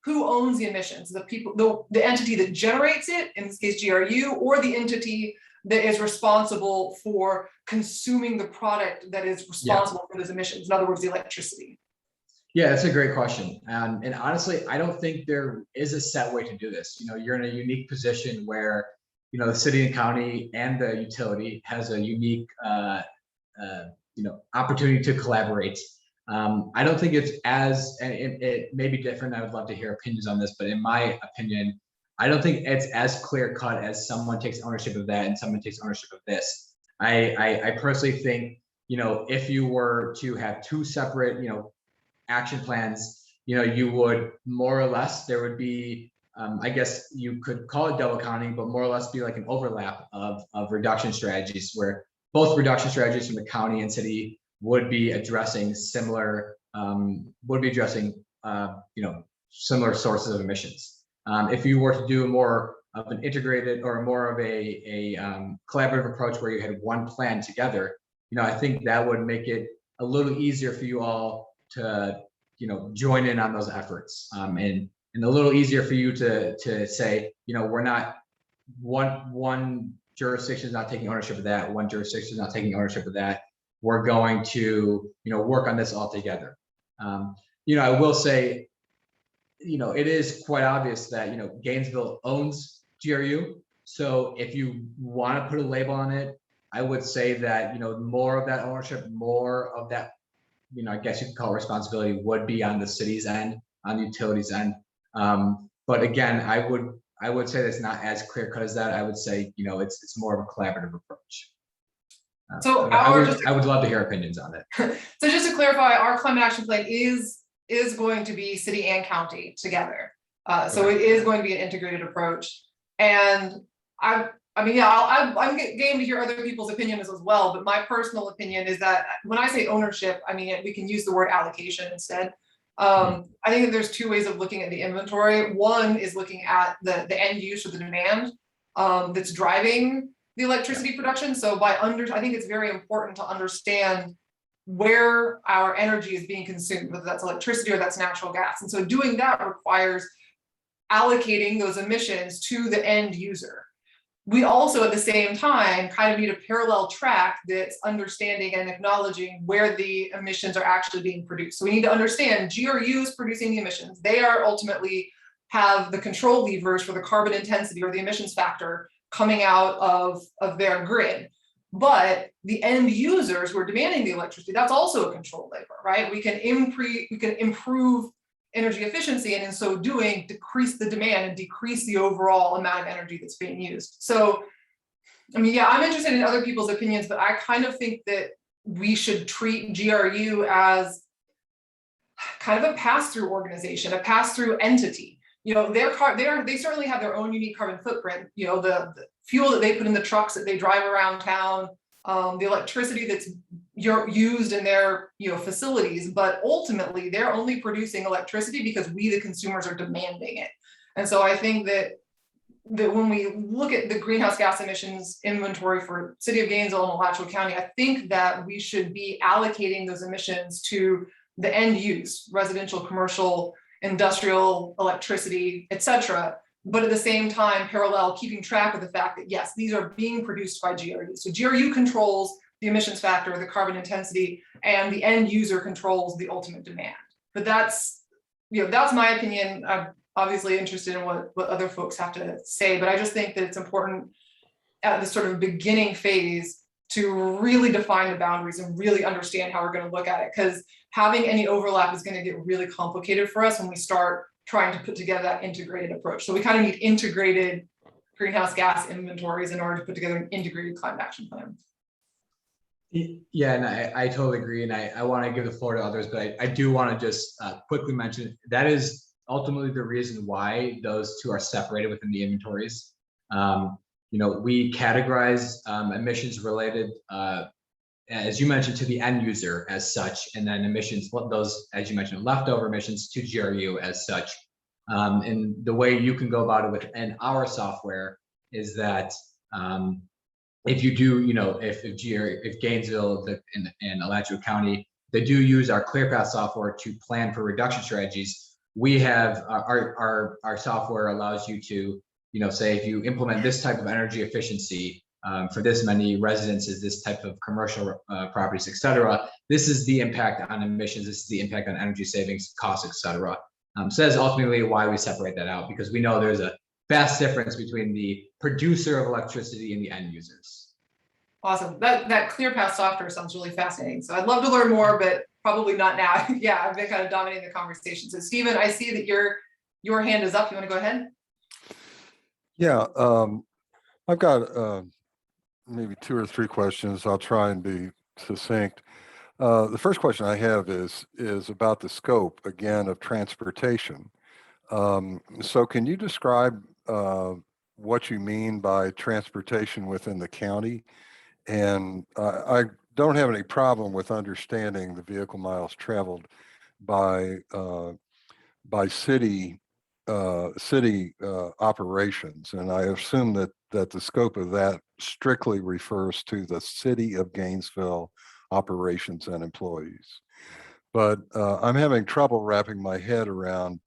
who owns the emissions? The people, the entity that generates it, in this case GRU, or the entity that is responsible for consuming the product that is responsible for those emissions? In other words, the electricity. yeah, that's a great question. And honestly, I don't think there is a set way to do this. You're in a unique position where, the city and county and the utility has a unique, opportunity to collaborate. I don't think it's and it may be different. I would love to hear opinions on this, but in my opinion, I don't think it's as clear cut as someone takes ownership of that and someone takes ownership of this. I personally think, if you were to have two separate, action plans, you would more or less, there would be, I guess you could call it double counting, but more or less be like an overlap of reduction strategies where both reduction strategies from the county and city would be addressing similar, similar sources of emissions. If you were to do more of an integrated or more of a collaborative approach where you had one plan together, I think that would make it a little easier for you all to, join in on those efforts, and a little easier for you to say, we're not one jurisdiction is not taking ownership of that, one jurisdiction is not taking ownership of that. We're going to, work on this all together. I will say, it is quite obvious that, Gainesville owns GRU. So if you want to put a label on it, I would say that, more of that ownership, more of that, I guess you could call it responsibility would be on the city's end, on the utilities end. But again, I would say that's not as clear cut as that. I would say, it's more of a collaborative approach. So I would love to hear opinions on it. So just to clarify, our climate action plan is going to be city and county together. So it is going to be an integrated approach. And I'm game to hear other people's opinions as well. But my personal opinion is that when I say ownership, we can use the word allocation instead. I think that there's two ways of looking at the inventory. One is looking at the end use or the demand that's driving the electricity production. So I think it's very important to understand where our energy is being consumed, whether that's electricity or that's natural gas. And so doing that requires allocating those emissions to the end user. We also at the same time kind of need a parallel track that's understanding and acknowledging where the emissions are actually being produced. So we need to understand GRU is producing the emissions. They are ultimately have the control levers for the carbon intensity or the emissions factor coming out of their grid. But the end users who are demanding the electricity, that's also a control lever, right? We can improve energy efficiency, and in so doing, decrease the demand and decrease the overall amount of energy that's being used. So, I'm interested in other people's opinions, but I kind of think that we should treat GRU as kind of a pass-through organization, a pass-through entity. They certainly have their own unique carbon footprint. The fuel that they put in the trucks that they drive around town, the electricity that's used in their facilities, but ultimately they're only producing electricity because we, the consumers, are demanding it. And so I think that when we look at the greenhouse gas emissions inventory for City of Gainesville and Alachua County, I think that we should be allocating those emissions to the end use, residential, commercial, industrial, electricity, etc. But at the same time, parallel, keeping track of the fact that yes, these are being produced by GRU. So GRU controls the emissions factor, the carbon intensity, and the end user controls the ultimate demand. But that's my opinion. I'm obviously interested in what other folks have to say, but I just think that it's important at this sort of beginning phase to really define the boundaries and really understand how we're going to look at it. Because having any overlap is going to get really complicated for us when we start trying to put together that integrated approach. So we kind of need integrated greenhouse gas inventories in order to put together an integrated climate action plan. Yeah, and I totally agree. And I want to give the floor to others, but I do want to just quickly mention that is ultimately the reason why those two are separated within the inventories. We categorize emissions related, as you mentioned, to the end user as such, and then emissions, those, as you mentioned, leftover emissions to GRU as such. And the way you can go about it within our software is that if you do, if Gainesville and Alachua County, they do use our ClearPath software to plan for reduction strategies. We have our software allows you to, say if you implement this type of energy efficiency for this many residences, this type of commercial properties, et cetera, this is the impact on emissions, this is the impact on energy savings, costs, et cetera. So that's ultimately why we separate that out, because we know there's a vast difference between the producer of electricity and the end users. Awesome. That ClearPath software sounds really fascinating. So I'd love to learn more, but probably not now. Yeah, I've been kind of dominating the conversation. So Stephen, I see that your hand is up. You want to go ahead? Yeah, I've got maybe 2 or 3 questions. I'll try and be succinct. The first question I have is about the scope, again, of transportation. So can you describe what you mean by transportation within the county? And I don't have any problem with understanding the vehicle miles traveled by city operations, and I assume that the scope of that strictly refers to the city of Gainesville operations and employees. But I'm having trouble wrapping my head around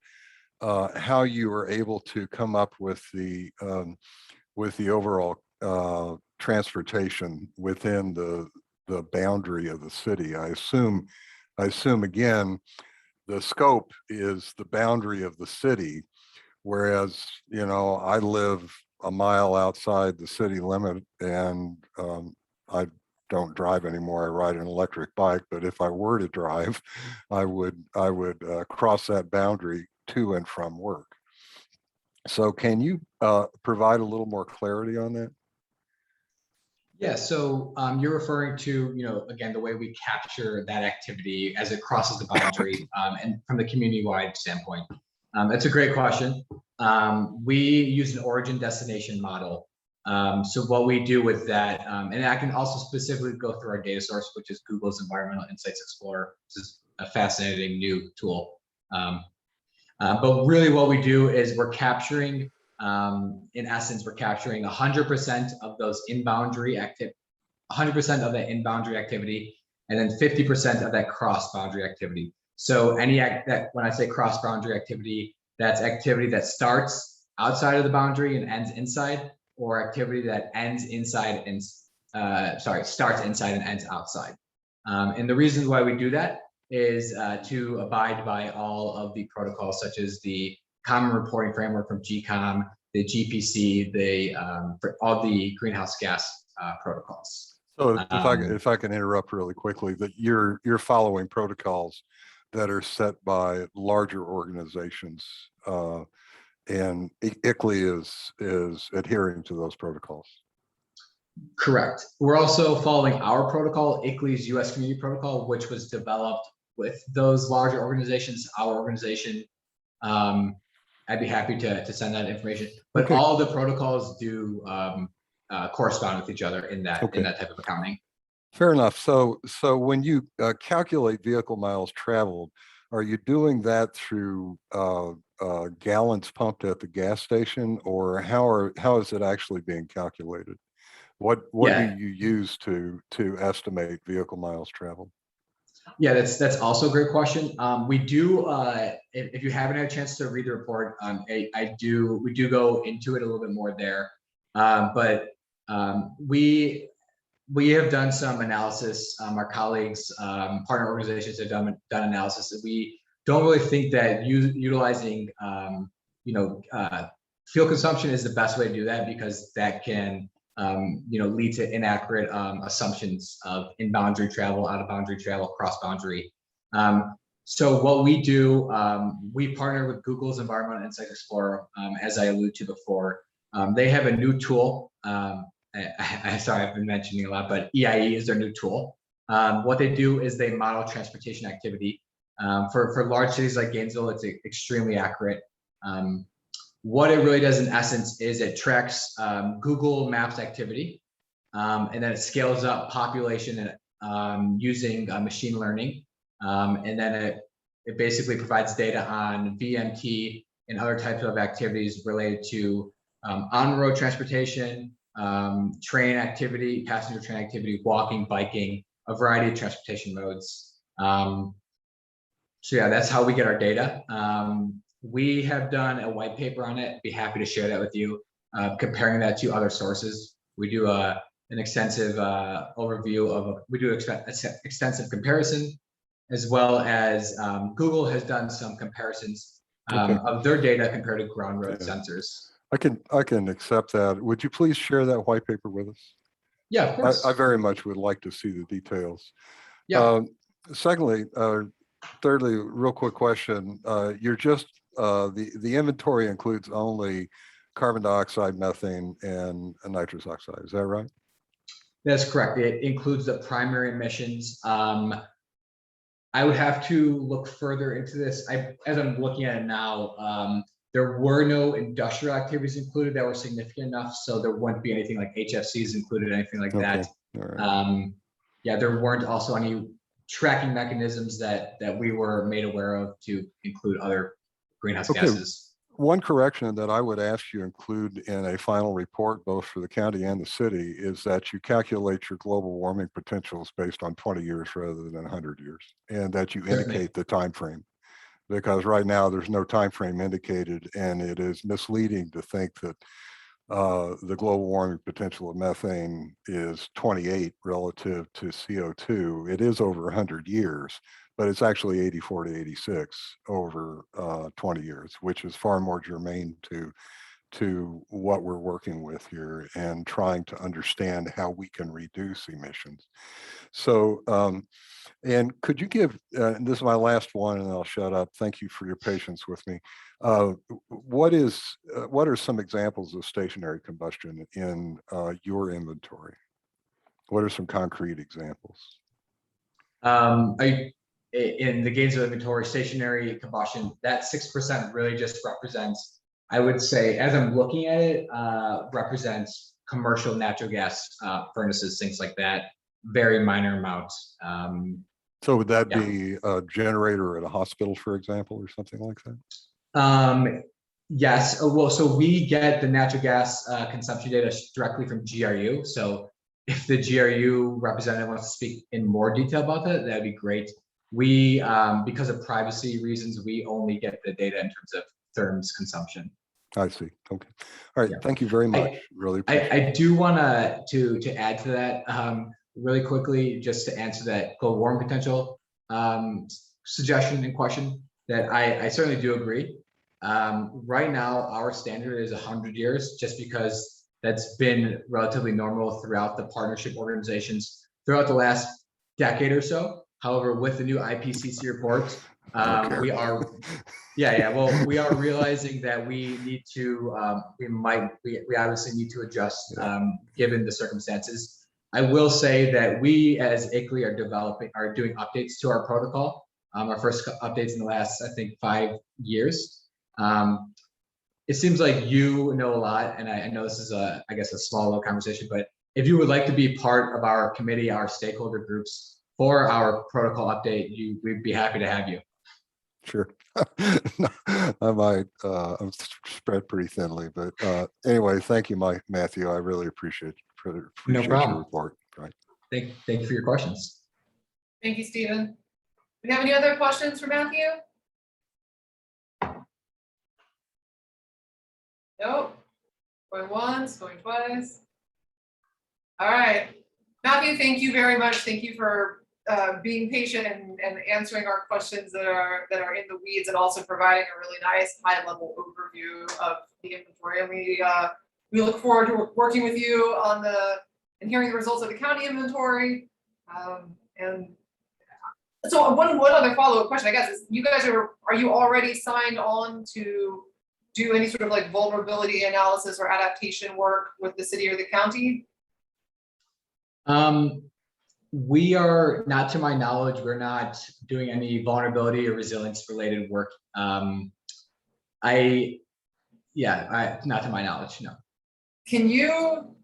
how you were able to come up with the overall transportation within the boundary of the city. I assume again, the scope is the boundary of the city, whereas, I live a mile outside the city limit, and I don't drive anymore. I ride an electric bike, but if I were to drive, I would cross that boundary to and from work. So can you provide a little more clarity on that? Yeah, so you're referring to, again, the way we capture that activity as it crosses the boundary and from the community-wide standpoint. That's a great question. We use an origin destination model. So what we do with that, and I can also specifically go through our data source, which is Google's Environmental Insights Explorer. This is a fascinating new tool. But really what we do is we're capturing, in essence, we're capturing 100% of those in-boundary 100% of that in-boundary activity, and then 50% of that cross-boundary activity. So when I say cross-boundary activity, that's activity that starts outside of the boundary and ends inside, or activity that ends inside and starts inside and ends outside. And the reasons why we do that is to abide by all of the protocols, such as the Common Reporting Framework from GCOM, the GPC, all the greenhouse gas protocols. So if I can interrupt really quickly, that you're following protocols that are set by larger organizations, and ICLEI is adhering to those protocols. Correct. We're also following our protocol, ICLEI's U.S. Community Protocol, which was developed with those larger organizations. Our organization, I'd be happy to send that information. But okay. All the protocols do correspond with each other in that type of accounting. Fair enough. So when you calculate vehicle miles traveled, are you doing that through gallons pumped at the gas station, or how is it actually being calculated? What do you use to estimate vehicle miles traveled? Yeah, that's also a great question. We do, if you haven't had a chance to read the report, we do go into it a little bit more there. But we have done some analysis. Our colleagues, partner organizations have done analysis that we don't really think that utilizing, fuel consumption is the best way to do that, because that can lead to inaccurate assumptions of in-boundary travel, out-of-boundary travel, cross-boundary. So what we do, we partner with Google's Environmental Insights Explorer, as I alluded to before. They have a new tool. Sorry, I've been mentioning a lot, but EIE is their new tool. What they do is they model transportation activity. For large cities like Gainesville, it's extremely accurate. What it really does in essence is it tracks Google Maps activity, and then it scales up population using machine learning. And then it basically provides data on VMT and other types of activities related to on-road transportation, train activity, passenger train activity, walking, biking, a variety of transportation modes. So yeah, that's how we get our data. We have done a white paper on it. Be happy to share that with you, comparing that to other sources. We do an extensive overview of, we do extensive comparison, as well as Google has done some comparisons of their data compared to ground road sensors. I can accept that. Would you please share that white paper with us? Yeah, of course. I very much would like to see the details. Yeah. Secondly, thirdly, real quick question. You're just, the inventory includes only carbon dioxide, methane, and nitrous oxide. Is that right? That's correct. It includes the primary emissions. I would have to look further into this. As I'm looking at it now, there were no industrial activities included that were significant enough, so there wouldn't be anything like HFCs included, anything like that. All right. Yeah, there weren't also any tracking mechanisms that we were made aware of to include other greenhouse gases. One correction that I would ask you include in a final report, both for the county and the city, is that you calculate your global warming potentials based on 20 years rather than 100 years, and that you indicate the time frame. Because right now there's no time frame indicated, and it is misleading to think that the global warming potential of methane is 28 relative to CO2. It is over 100 years, but it's actually 84 to 86 over 20 years, which is far more germane to what we're working with here and trying to understand how we can reduce emissions. So, and could you give, and this is my last one and I'll shut up. Thank you for your patience with me. What are some examples of stationary combustion in your inventory? What are some concrete examples? In the Gainesville inventory, stationary combustion, that 6% really just represents, I would say, as I'm looking at it, represents commercial natural gas furnaces, things like that, very minor amounts. So would that be a generator at a hospital, for example, or something like that? Yes. Well, so we get the natural gas consumption data directly from GRU. So if the GRU representative wants to speak in more detail about that, that'd be great. We, because of privacy reasons, we only get the data in terms of therms consumption. I see. Okay. All right. Yeah. Thank you very much. Really appreciate it. I do want to add to that really quickly, just to answer that global warming potential suggestion and question, that I certainly do agree. Right now, our standard is 100 years, just because that's been relatively normal throughout the partnership organizations throughout the last decade or so. However, with the new IPCC report, we are, well, we are realizing that we need to, we obviously need to adjust given the circumstances. I will say that we as ICLEI are doing updates to our protocol. Our first updates in the last, I think, 5 years. It seems like you know a lot, and I know this is I guess a small little conversation, but if you would like to be part of our committee, our stakeholder groups for our protocol update, we'd be happy to have you. Sure. I might, I'm spread pretty thinly, but anyway, thank you, Matthew. I really appreciate your report. Right. Thank you for your questions. Thank you, Stephen. Do we have any other questions for Matthew? Nope. Going once, going twice. All right. Matthew, thank you very much. Thank you for being patient and answering our questions that are in the weeds, and also providing a really nice high-level overview of the inventory. And We look forward to working with you on and hearing the results of the county inventory. And so one other follow-up question, I guess, is you guys are you already signed on to do any sort of like vulnerability analysis or adaptation work with the city or the county? We are, not to my knowledge, we're not doing any vulnerability or resilience related work. Not to my knowledge, no. Can you,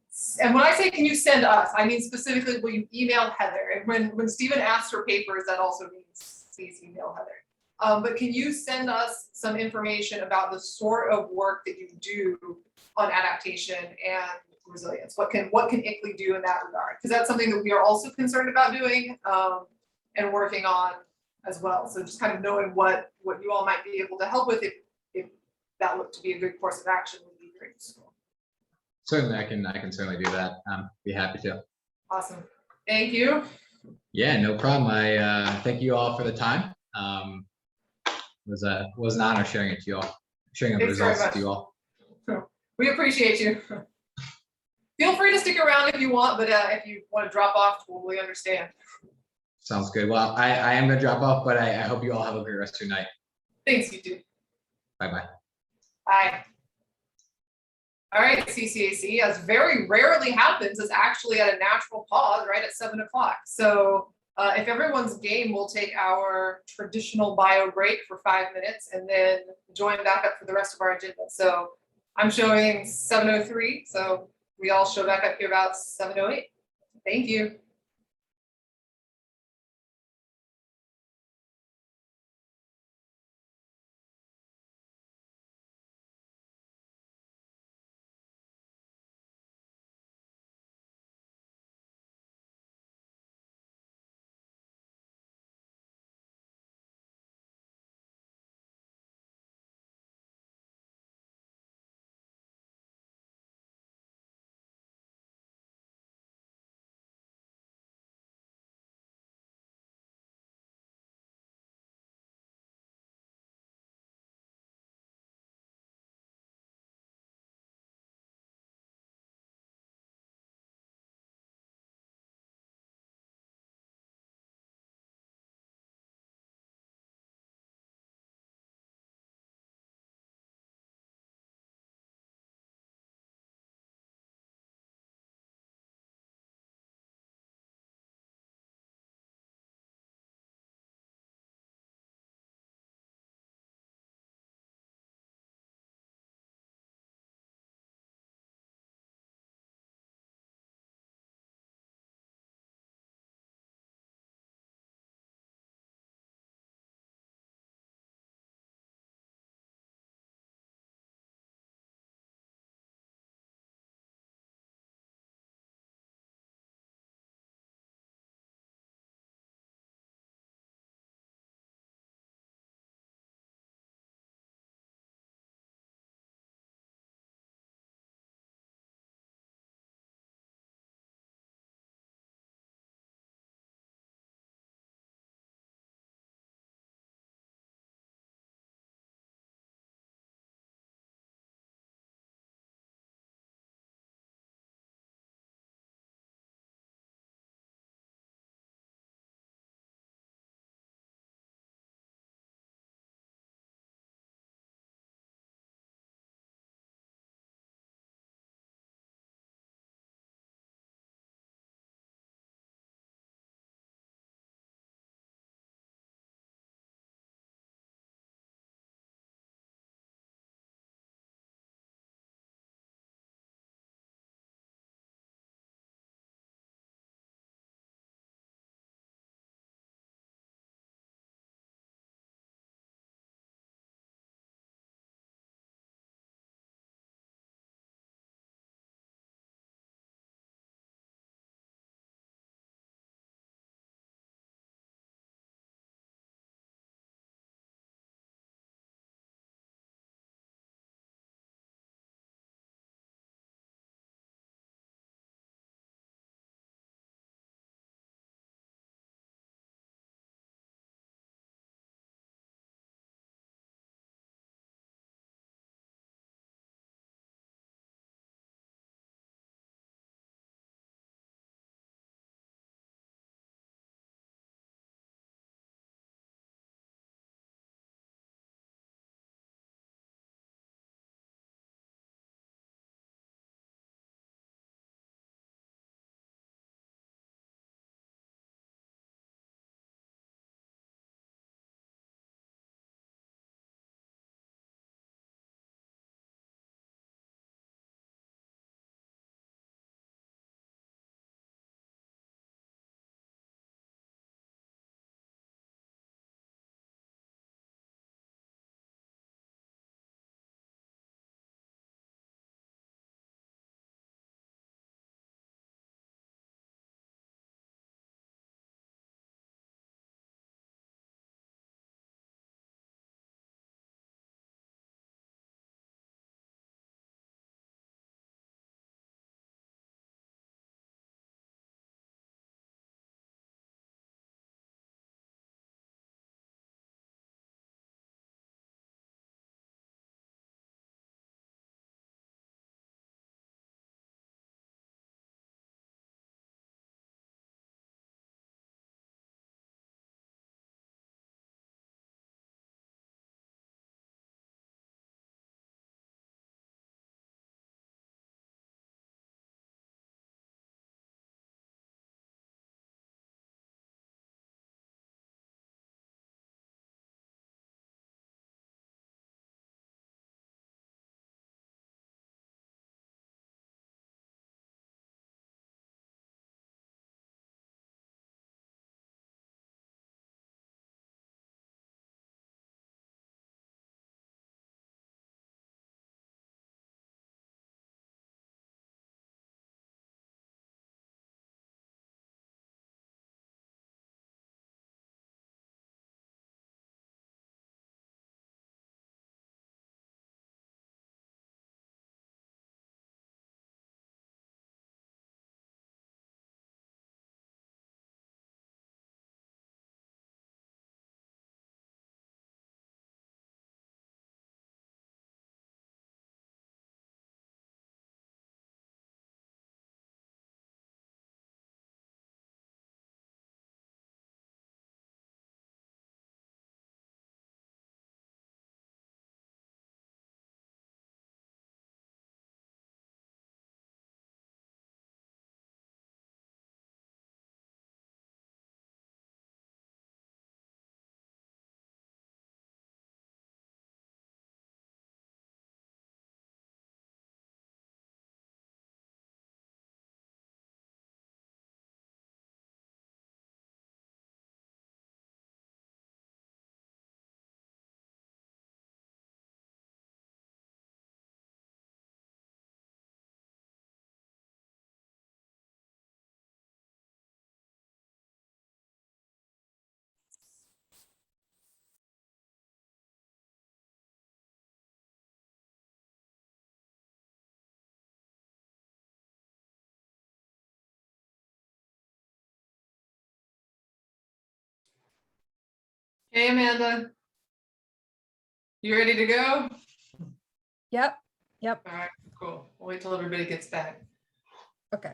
and when I say can you send us, I mean specifically will you email Heather? And when Stephen asks for papers, that also means please email Heather. But can you send us some information about the sort of work that you do on adaptation and resilience? What can ICLEI do in that regard? Because that's something that we are also concerned about doing and working on as well. So just kind of knowing what you all might be able to help with if that looked to be a good course of action would be very useful. Certainly, I can certainly do that. Be happy to. Awesome. Thank you. Yeah, no problem. I thank you all for the time. Was an honor sharing it to you all, sharing the Thanks very results much. to you all. We appreciate you. Feel free to stick around if you want, but if you want to drop off, totally understand. Sounds good. Well, I am gonna drop off, but I hope you all have a great rest of your night. Thanks, you too. Bye-bye. Bye. All right, CCAC, as very rarely happens, is actually at a natural pause right at 7 o'clock. So if everyone's game, we'll take our traditional bio break for 5 minutes and then join back up for the rest of our agenda. So I'm showing 7:03, so we all show back up here about 7:08. Thank you. Hey, Amanda. You ready to go? Yep. All right, cool. We'll wait till everybody gets back. Okay.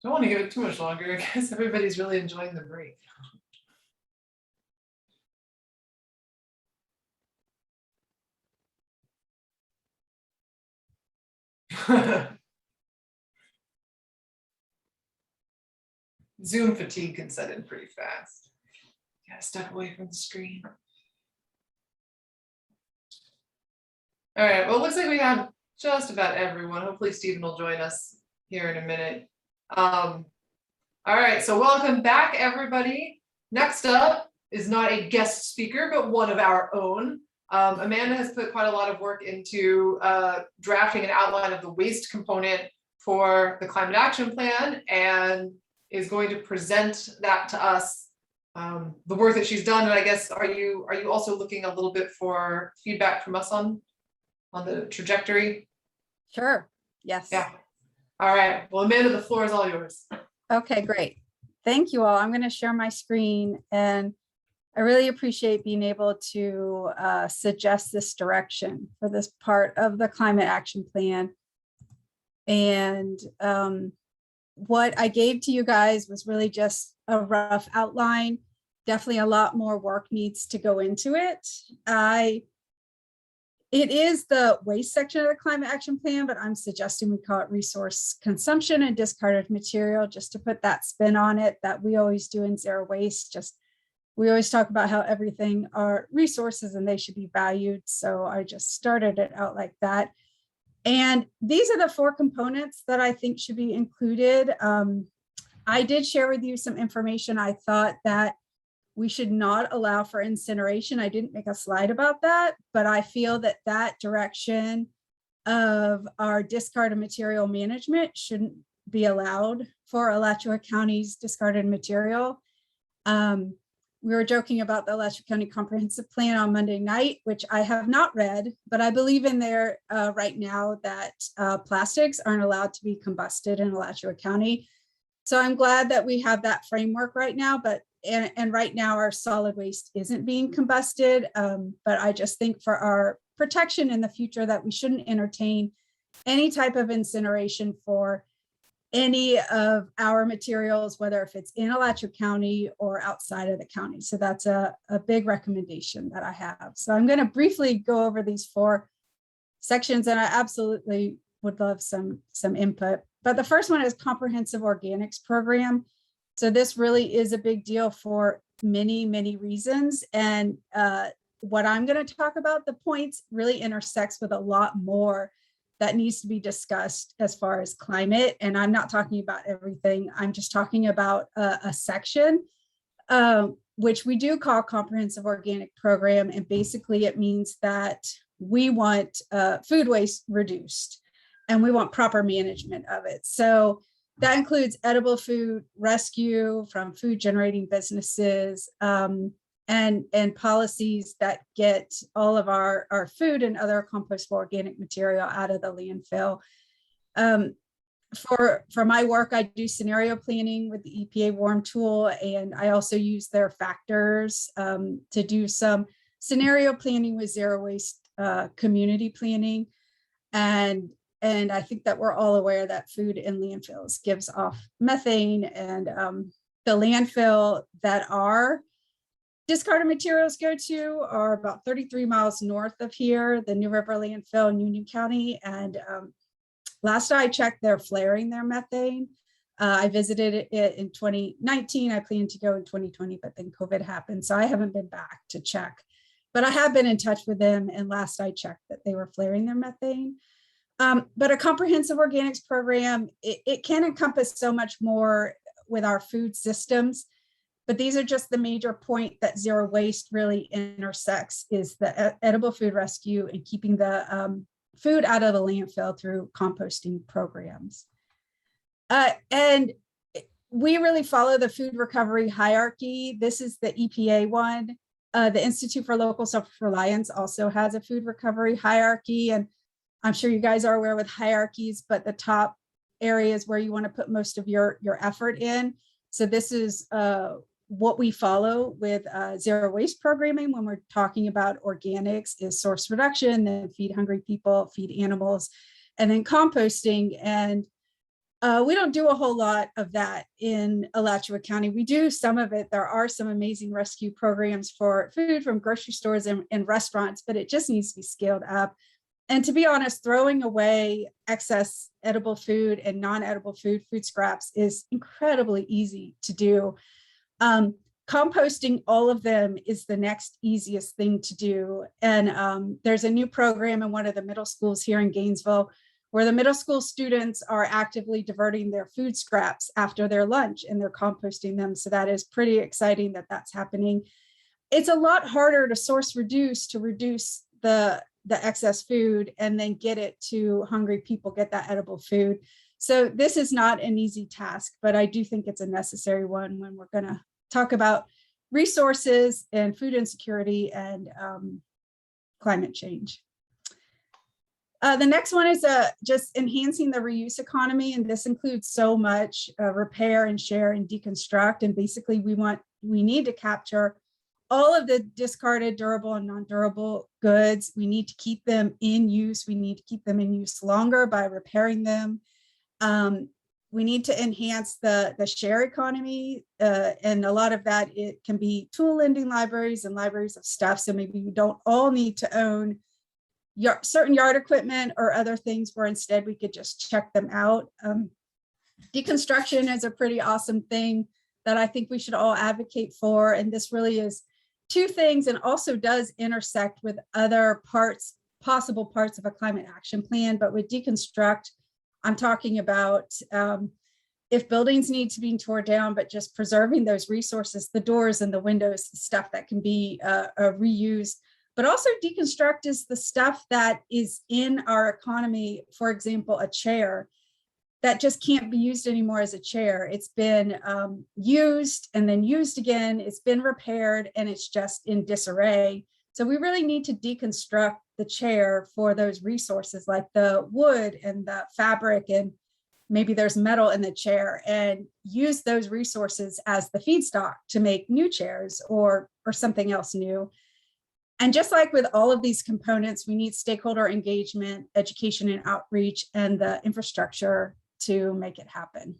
Don't want to give it too much longer because everybody's really enjoying the break. Zoom fatigue can set in pretty fast. Gotta step away from the screen. All right, well, it looks like we have just about everyone. Hopefully Stephen will join us here in a minute. All right, so welcome back, everybody. Next up is not a guest speaker, but one of our own. Amanda has put quite a lot of work into drafting an outline of the waste component for the climate action plan and is going to present that to us, the work that she's done. And I guess, are you also looking a little bit for feedback from us on the trajectory? Sure. Yes. Yeah. All right. Well, Amanda, the floor is all yours. Okay, great. Thank you all. I'm going to share my screen, and I really appreciate being able to suggest this direction for this part of the climate action plan. And what I gave to you guys was really just a rough outline. Definitely a lot more work needs to go into it. It is the waste section of the climate action plan, but I'm suggesting we call it resource consumption and discarded material, just to put that spin on it that we always do in zero waste. Just, we always talk about how everything are resources and they should be valued. So I just started it out like that. And these are the 4 components that I think should be included. I did share with you some information. I thought that we should not allow for incineration. I didn't make a slide about that, but I feel that that direction of our discarded material management shouldn't be allowed for Alachua County's discarded material. We were joking about the Alachua County Comprehensive Plan on Monday night, which I have not read, but I believe in there right now that plastics aren't allowed to be combusted in Alachua County. So I'm glad that we have that framework right now, but and right now our solid waste isn't being combusted. But I just think for our protection in the future that we shouldn't entertain any type of incineration for any of our materials, whether if it's in Alachua County or outside of the county. So that's a big recommendation that I have. So I'm going to briefly go over these 4 sections, and I absolutely would love some input. But the first one is comprehensive organics program. So this really is a big deal for many, many reasons. And what I'm going to talk about, the points really intersects with a lot more that needs to be discussed as far as climate. And I'm not talking about everything. I'm just talking about a section, which we do call comprehensive organic program. And basically it means that we want food waste reduced and we want proper management of it. So that includes edible food rescue from food generating businesses, and policies that get all of our food and other compostable organic material out of the landfill. for my work, I do scenario planning with the EPA WARM tool, and I also use their factors to do some scenario planning with zero waste community planning. And I think that we're all aware that food in landfills gives off methane, and the landfill that our discarded materials go to are about 33 miles north of here, the New River landfill in Union County. And last I checked, they're flaring their methane. I visited it in 2019. I planned to go in 2020, but then COVID happened. So I haven't been back to check, but I have been in touch with them. And last I checked that they were flaring their methane. But a comprehensive organics program, it can encompass so much more with our food systems. But these are just the major point that zero waste really intersects, is the edible food rescue and keeping the food out of the landfill through composting programs. And we really follow the food recovery hierarchy. This is the EPA one. The Institute for Local Self-Reliance also has a food recovery hierarchy. And I'm sure you guys are aware with hierarchies, but the top areas where you want to put most of your effort in. So this is what we follow with zero waste programming when we're talking about organics, is source reduction, then feed hungry people, feed animals, and then composting. And we don't do a whole lot of that in Alachua County. We do some of it. There are some amazing rescue programs for food from grocery stores and restaurants, but it just needs to be scaled up. And to be honest, throwing away excess edible food and non-edible food scraps is incredibly easy to do. Composting all of them is the next easiest thing to do. And there's a new program in one of the middle schools here in Gainesville where the middle school students are actively diverting their food scraps after their lunch and they're composting them. So that is pretty exciting that that's happening. It's a lot harder to reduce the excess food and then get it to hungry people, get that edible food. So this is not an easy task, but I do think it's a necessary one when we're going to talk about resources and food insecurity and climate change. The next one is just enhancing the reuse economy. And this includes so much repair and share and deconstruct. And basically we need to capture all of the discarded durable and non-durable goods. We need to keep them in use. We need to keep them in use longer by repairing them. We need to enhance the share economy. And a lot of that, it can be tool lending libraries and libraries of stuff. So maybe you don't all need to own certain yard equipment or other things, where instead we could just check them out. Deconstruction is a pretty awesome thing that I think we should all advocate for. And this really is two things, and also does intersect with other possible parts of a climate action plan. But with deconstruct, I'm talking about if buildings need to be torn down, but just preserving those resources, the doors and the windows, the stuff that can be reused. But also deconstruct is the stuff that is in our economy. For example, a chair that just can't be used anymore as a chair. It's been used and then used again. It's been repaired and it's just in disarray. So we really need to deconstruct the chair for those resources like the wood and the fabric, and maybe there's metal in the chair, and use those resources as the feedstock to make new chairs or something else new. And just like with all of these components, we need stakeholder engagement, education and outreach, and the infrastructure to make it happen.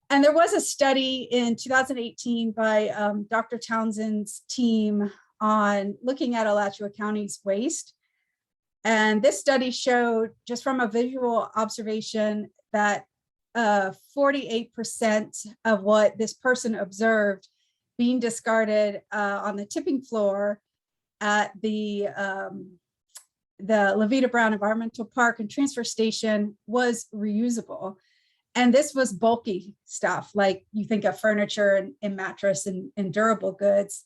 And there was a study in 2018 by Dr. Townsend's team on looking at Alachua County's waste. And this study showed, just from a visual observation, that 48% of what this person observed being discarded on the tipping floor at the Levita Brown Environmental Park and Transfer Station was reusable. And this was bulky stuff, like you think of furniture and mattress and durable goods.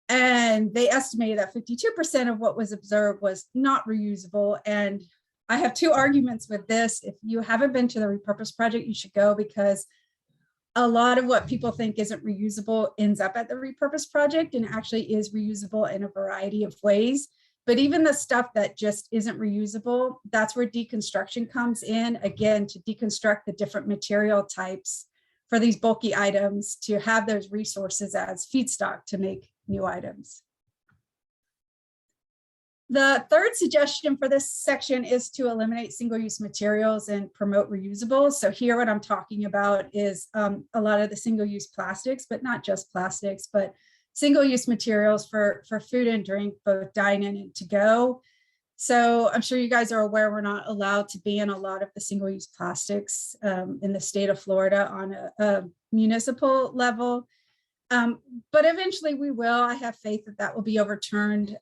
And they estimated that 52% of what was observed was not reusable. And I have two arguments with this. If you haven't been to the Repurpose Project, you should go, because a lot of what people think isn't reusable ends up at the Repurpose Project and actually is reusable in a variety of ways. But even the stuff that just isn't reusable, that's where deconstruction comes in, again, to deconstruct the different material types for these bulky items, to have those resources as feedstock to make new items. The third suggestion for this section is to eliminate single-use materials and promote reusables. So here what I'm talking about is a lot of the single-use plastics, but not just plastics, but single-use materials for food and drink, both dine-in and to-go. So I'm sure you guys are aware we're not allowed to ban a lot of the single-use plastics in the state of Florida on a municipal level. But eventually we will. I have faith that that will be overturned.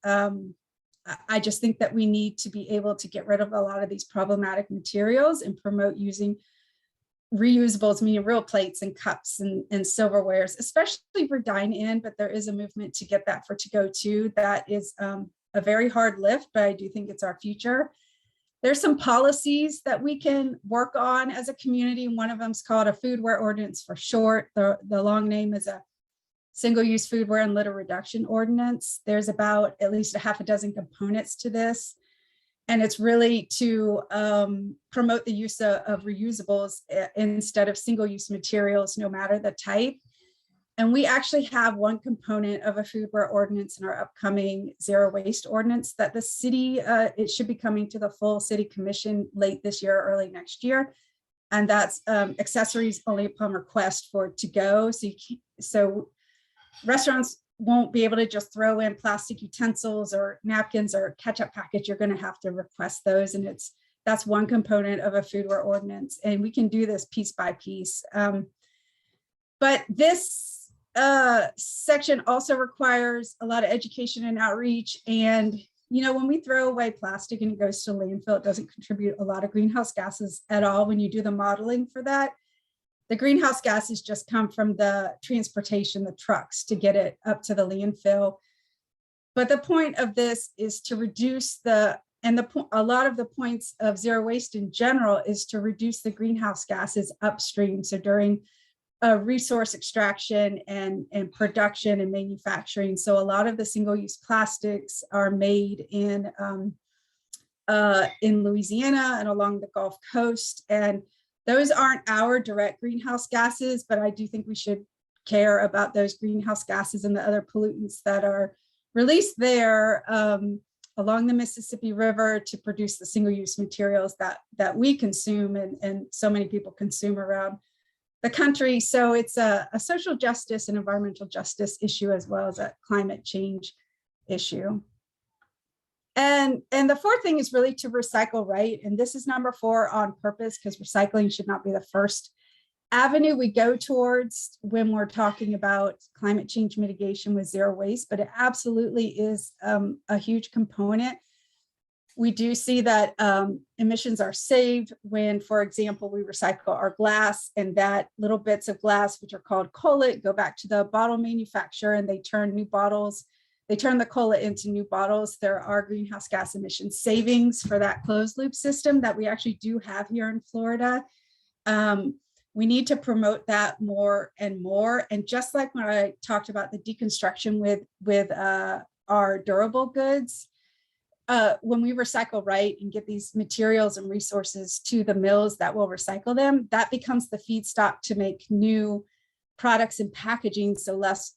I just think that we need to be able to get rid of a lot of these problematic materials and promote using reusables, meaning real plates and cups and silverwares, especially for dine-in, but there is a movement to get that for to-go too. That is a very hard lift, but I do think it's our future. There's some policies that we can work on as a community. One of them is called a foodware ordinance for short. The long name is a single-use foodware and litter reduction ordinance. There's about at least a half a dozen components to this. And it's really to promote the use of reusables instead of single-use materials, no matter the type. And we actually have one component of a foodware ordinance in our upcoming zero waste ordinance that the city, it should be coming to the full city commission late this year, or early next year. And that's accessories only upon request for to go. So restaurants won't be able to just throw in plastic utensils or napkins or ketchup packets. You're going to have to request those. And that's one component of a foodware ordinance. And we can do this piece by piece. But this section also requires a lot of education and outreach. And, you know, when we throw away plastic and it goes to landfill, it doesn't contribute a lot of greenhouse gases at all when you do the modeling for that. The greenhouse gases just come from the transportation, the trucks, to get it up to the landfill. But the point of this is to reduce a lot of the points of zero waste in general is to reduce the greenhouse gases upstream. So during resource extraction and production and manufacturing. So a lot of the single-use plastics are made in Louisiana and along the Gulf Coast. And those aren't our direct greenhouse gases, but I do think we should care about those greenhouse gases and the other pollutants that are released there along the Mississippi River to produce the single-use materials that we consume and so many people consume around the country. So it's a social justice and environmental justice issue, as well as a climate change issue. And the fourth thing is really to recycle right. And this is number 4 on purpose, because recycling should not be the first avenue we go towards when we're talking about climate change mitigation with zero waste, but it absolutely is a huge component. We do see that emissions are saved when, for example, we recycle our glass, and that little bits of glass, which are called cullet, go back to the bottle manufacturer and they turn new bottles. They turn the cullet into new bottles. There are greenhouse gas emission savings for that closed loop system that we actually do have here in Florida. We need to promote that more and more. And just like when I talked about the deconstruction with our durable goods, when we recycle right and get these materials and resources to the mills that will recycle them, that becomes the feedstock to make new products and packaging, so less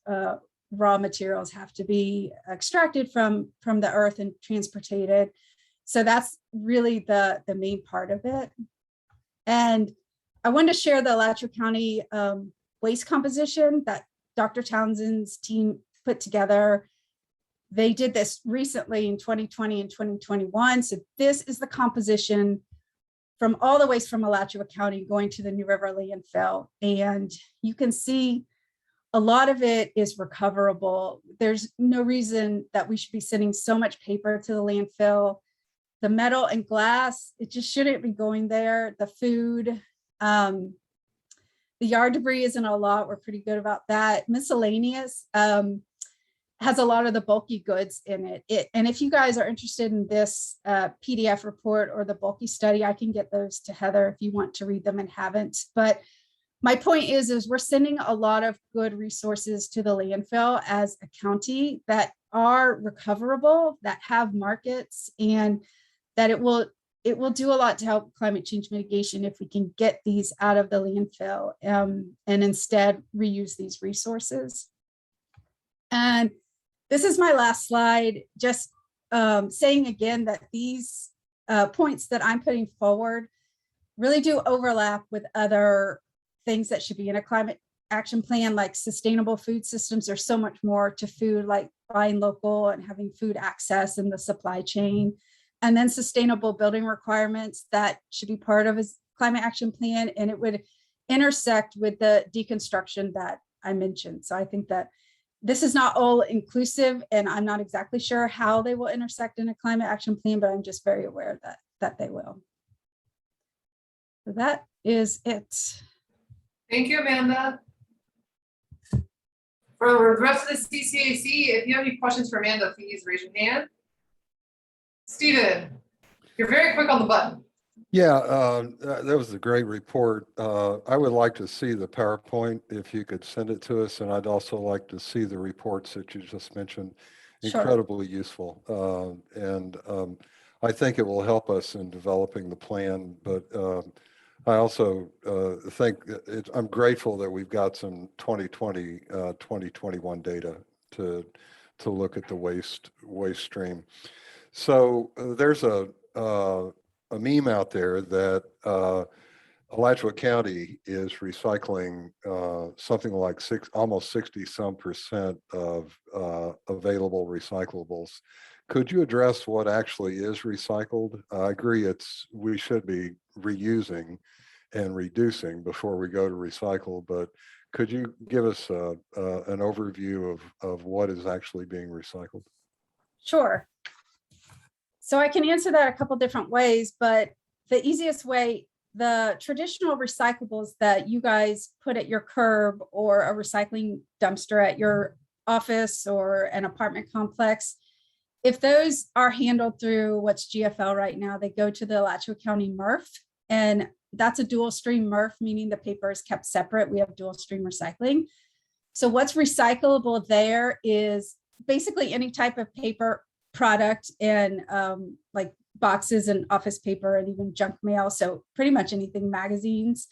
raw materials have to be extracted from the earth and transported. So that's really the main part of it. And I wanted to share the Alachua County waste composition that Dr. Townsend's team put together. They did this recently in 2020 and 2021. So this is the composition from all the waste from Alachua County going to the New River landfill. And you can see a lot of it is recoverable. There's no reason that we should be sending so much paper to the landfill. The metal and glass, it just shouldn't be going there. The food, the yard debris isn't a lot. We're pretty good about that. Miscellaneous has a lot of the bulky goods in it. And if you guys are interested in this PDF report or the bulky study, I can get those to Heather if you want to read them and haven't. But my point is we're sending a lot of good resources to the landfill as a county that are recoverable, that have markets, and that it will do a lot to help climate change mitigation if we can get these out of the landfill and instead reuse these resources. And this is my last slide, just saying again that these points that I'm putting forward really do overlap with other things that should be in a climate action plan, like sustainable food systems. There's so much more to food, like buying local and having food access in the supply chain. And then sustainable building requirements that should be part of a climate action plan. And it would intersect with the deconstruction that I mentioned. So I think that this is not all inclusive, and I'm not exactly sure how they will intersect in a climate action plan, but I'm just very aware that they will. So that is it. Thank you, Amanda. For the rest of the CCAC, if you have any questions for Amanda, please raise your hand. Stephen, you're very quick on the button. Yeah, that was a great report. I would like to see the PowerPoint if you could send it to us, and I'd also like to see the reports that you just mentioned. Sure. Incredibly useful. And I think it will help us in developing the plan, but I also think I'm grateful that we've got some 2020, 2021 data to look at the waste stream. So there's a meme out there that Alachua County is recycling something like almost 60% of available recyclables. Could you address what actually is recycled? I agree we should be reusing and reducing before we go to recycle, but could you give us an overview of what is actually being recycled? Sure. So I can answer that a couple different ways, but the easiest way, the traditional recyclables that you guys put at your curb or a recycling dumpster at your office or an apartment complex, if those are handled through what's GFL right now, they go to the Alachua County MRF, and that's a dual stream MRF, meaning the paper is kept separate. We have dual stream recycling. So what's recyclable there is basically any type of paper product and like boxes and office paper and even junk mail. So pretty much anything, magazines.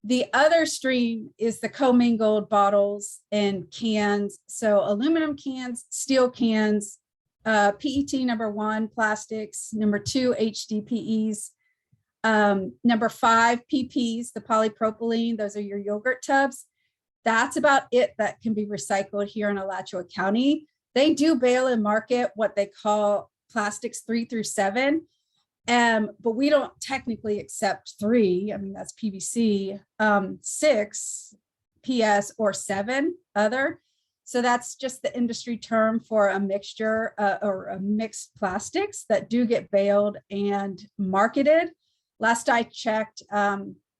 The other stream is the commingled bottles and cans. So aluminum cans, steel cans, PET #1, plastics, #2, HDPEs, #5, PPs, the polypropylene, those are your yogurt tubs. That's about it that can be recycled here in Alachua County. They do bail and market what they call plastics 3 through 7, but we don't technically accept 3. I mean, that's PVC, 6, PS, or 7 other. So that's just the industry term for a mixture or a mixed plastics that do get bailed and marketed. Last I checked,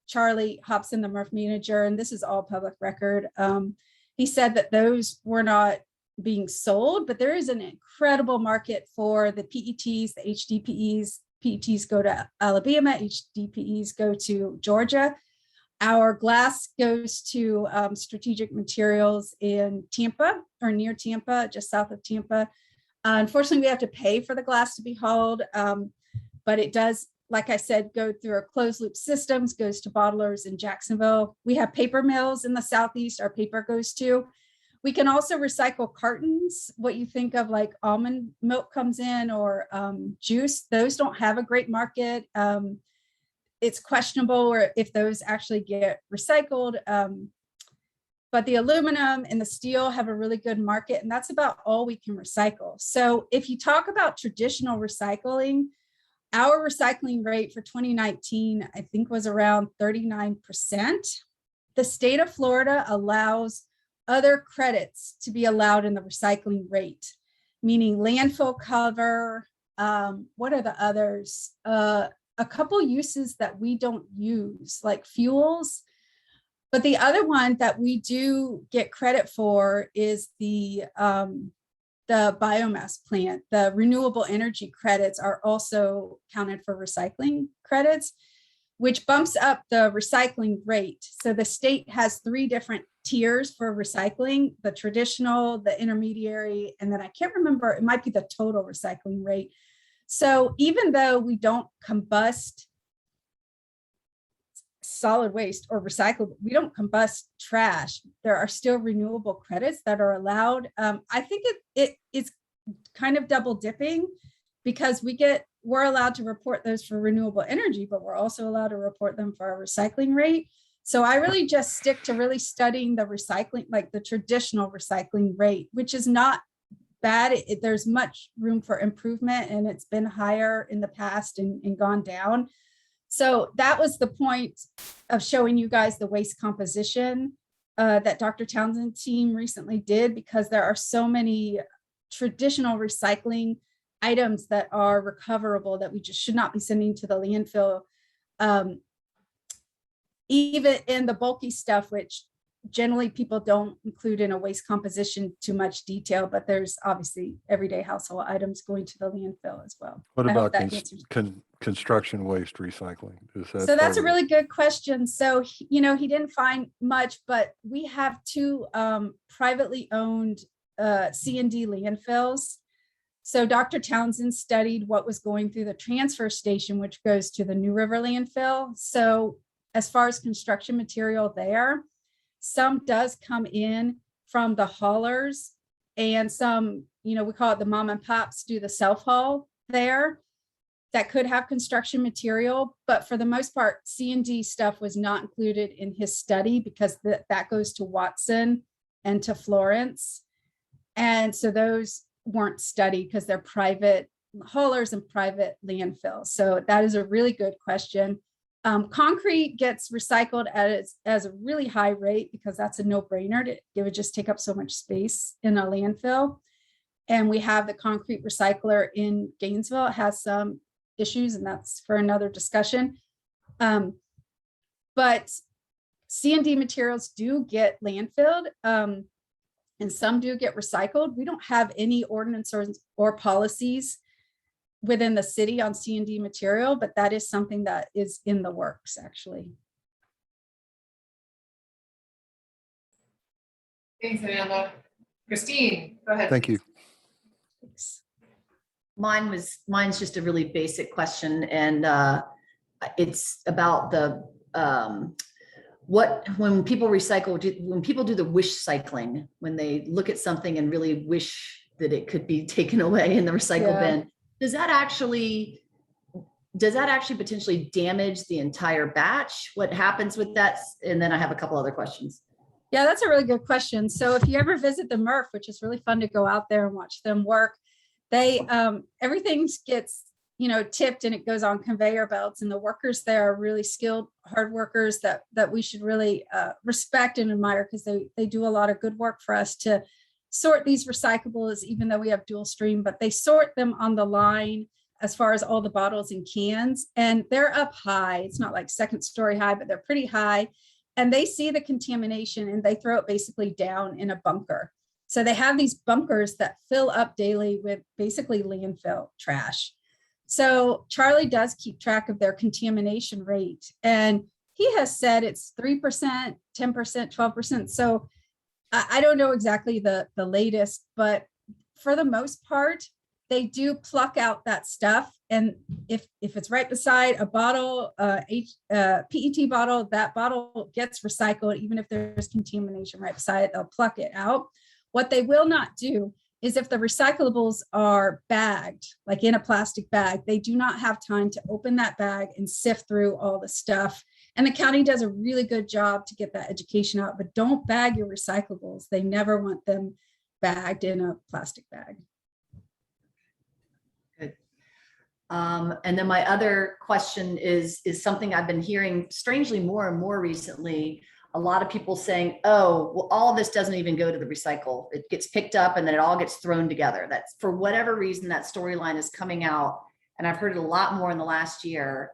Charlie Hobson, the MRF manager, and this is all public record, he said that those were not being sold, but there is an incredible market for the PETs, the HDPEs. PETs go to Alabama, HDPEs go to Georgia. Our glass goes to Strategic Materials in Tampa or near Tampa, just south of Tampa. Unfortunately, we have to pay for the glass to be hauled, but it does, like I said, go through our closed loop systems, goes to bottlers in Jacksonville. We have paper mills in the Southeast our paper goes to. We can also recycle cartons, what you think of like almond milk comes in or juice. Those don't have a great market. It's questionable or if those actually get recycled. But the aluminum and the steel have a really good market, and that's about all we can recycle. So if you talk about traditional recycling, our recycling rate for 2019, I think, was around 39%. The state of Florida allows other credits to be allowed in the recycling rate, meaning landfill cover. What are the others? A couple uses that we don't use, like fuels. But the other one that we do get credit for is the biomass plant. The renewable energy credits are also counted for recycling credits. which bumps up the recycling rate. So the state has 3 different tiers for recycling: the traditional, the intermediary, and then I can't remember, it might be the total recycling rate. So even though we don't combust solid waste or recyclable, we don't combust trash, there are still renewable credits that are allowed. I think it's kind of double dipping, because we're allowed to report those for renewable energy, but we're also allowed to report them for our recycling rate. So I really just stick to really studying the recycling, like the traditional recycling rate, which is not bad. There's much room for improvement, and it's been higher in the past and gone down. So that was the point of showing you guys the waste composition that Dr. Townsend's team recently did, because there are so many traditional recycling items that are recoverable that we just should not be sending to the landfill. Even in the bulky stuff, which generally people don't include in a waste composition too much detail, but there's obviously everyday household items going to the landfill as well. What I hope about that answers- construction waste recycling? Is that So that's part a of really good question. So, he didn't find much, but we have 2 privately owned C&D landfills. So Dr. Townsend studied what was going through the transfer station, which goes to the New River landfill. So as far as construction material there, some does come in from the haulers, and some, we call it the mom and pops, do the self-haul there, that could have construction material. But for the most part, C&D stuff was not included in his study, because that goes to Watson and to Florence. And so those weren't studied because they're private haulers and private landfills. So that is a really good question. Concrete gets recycled as a really high rate, because that's a no-brainer. It would just take up so much space in a landfill. And we have the concrete recycler in Gainesville. It has some issues, and that's for another discussion. But C&D materials do get landfilled, and some do get recycled. We don't have any ordinances or policies within the city on C&D material, but that is something that is in the works, actually. Thanks, Amanda. Christine, go ahead. Thank you. Thanks. Mine's just a really basic question, and it's about the when people recycle, when people do the wish cycling, when they look at something and really wish that it could be taken away in the recycle bin, does that actually potentially damage the entire batch? What happens with that? And then I have a couple other questions. Yeah, that's a really good question. So if you ever visit the MRF, which is really fun to go out there and watch them work, they everything gets tipped and it goes on conveyor belts, and the workers there are really skilled, hard workers that we should really respect and admire, because they do a lot of good work for us to sort these recyclables, even though we have dual stream, but they sort them on the line as far as all the bottles and cans, and they're up high. It's not like second story high, but they're pretty high, and they see the contamination and they throw it basically down in a bunker. So they have these bunkers that fill up daily with basically landfill trash. So Charlie does keep track of their contamination rate, and he has said it's 3%, 10%, 12%. So I don't know exactly the latest, but for the most part, they do pluck out that stuff. And if it's right beside a bottle, PET bottle, that bottle gets recycled. Even if there's contamination right beside it, they'll pluck it out. What they will not do is, if the recyclables are bagged, like in a plastic bag, they do not have time to open that bag and sift through all the stuff. And the county does a really good job to get that education out, but don't bag your recyclables. They never want them bagged in a plastic bag. Good. And then my other question is something I've been hearing strangely more and more recently. A lot of people saying, oh, well, all of this doesn't even go to the recycle. It gets picked up and then it all gets thrown together. That's, for whatever reason, that storyline is coming out. And I've heard it a lot more in the last year.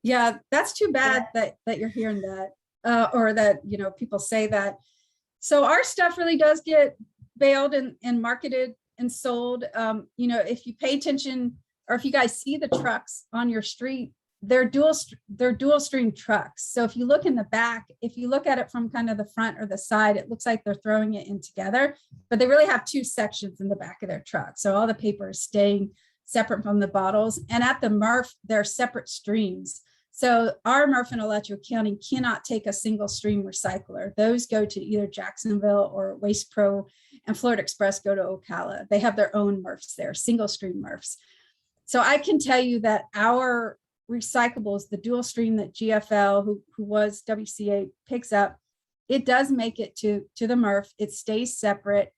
Yeah, that's too bad that you're hearing that, or that, people say that. So our stuff really does get baled and marketed and sold. If you pay attention, or if you guys see the trucks on your street, they're dual stream trucks. So if you look in the back, if you look at it from kind of the front or the side, it looks like they're throwing it in together, but they really have two sections in the back of their truck. So all the paper is staying separate from the bottles. And at the MRF, they're separate streams. So our MRF in Alachua County cannot take a single stream recycler. Those go to either Jacksonville or Waste Pro, and Florida Express go to Ocala. They have their own MRFs there, single stream MRFs. So I can tell you that our recyclables, the dual stream that GFL, who was WCA, picks up, it does make it to the MRF. It stays separate,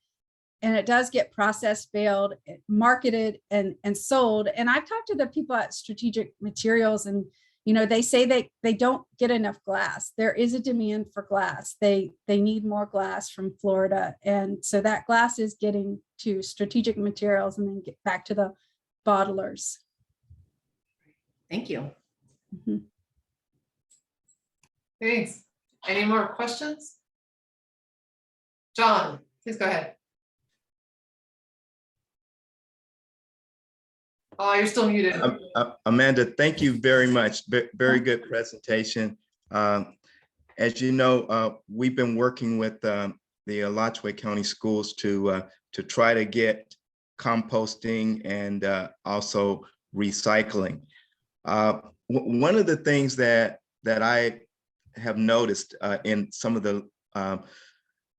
and it does get processed, baled, marketed, and sold. And I've talked to the people at Strategic Materials, and they say they don't get enough glass. There is a demand for glass. They need more glass from Florida, and so that glass is getting to Strategic Materials and then get back to the bottlers. Thank you. Mhm. Thanks. Any more questions? John, please go ahead. Oh, you're still muted. Amanda, thank you very much. Very good presentation. As you know, we've been working with the Alachua County Schools to try to get composting and also recycling. One of the things that I have noticed in some of the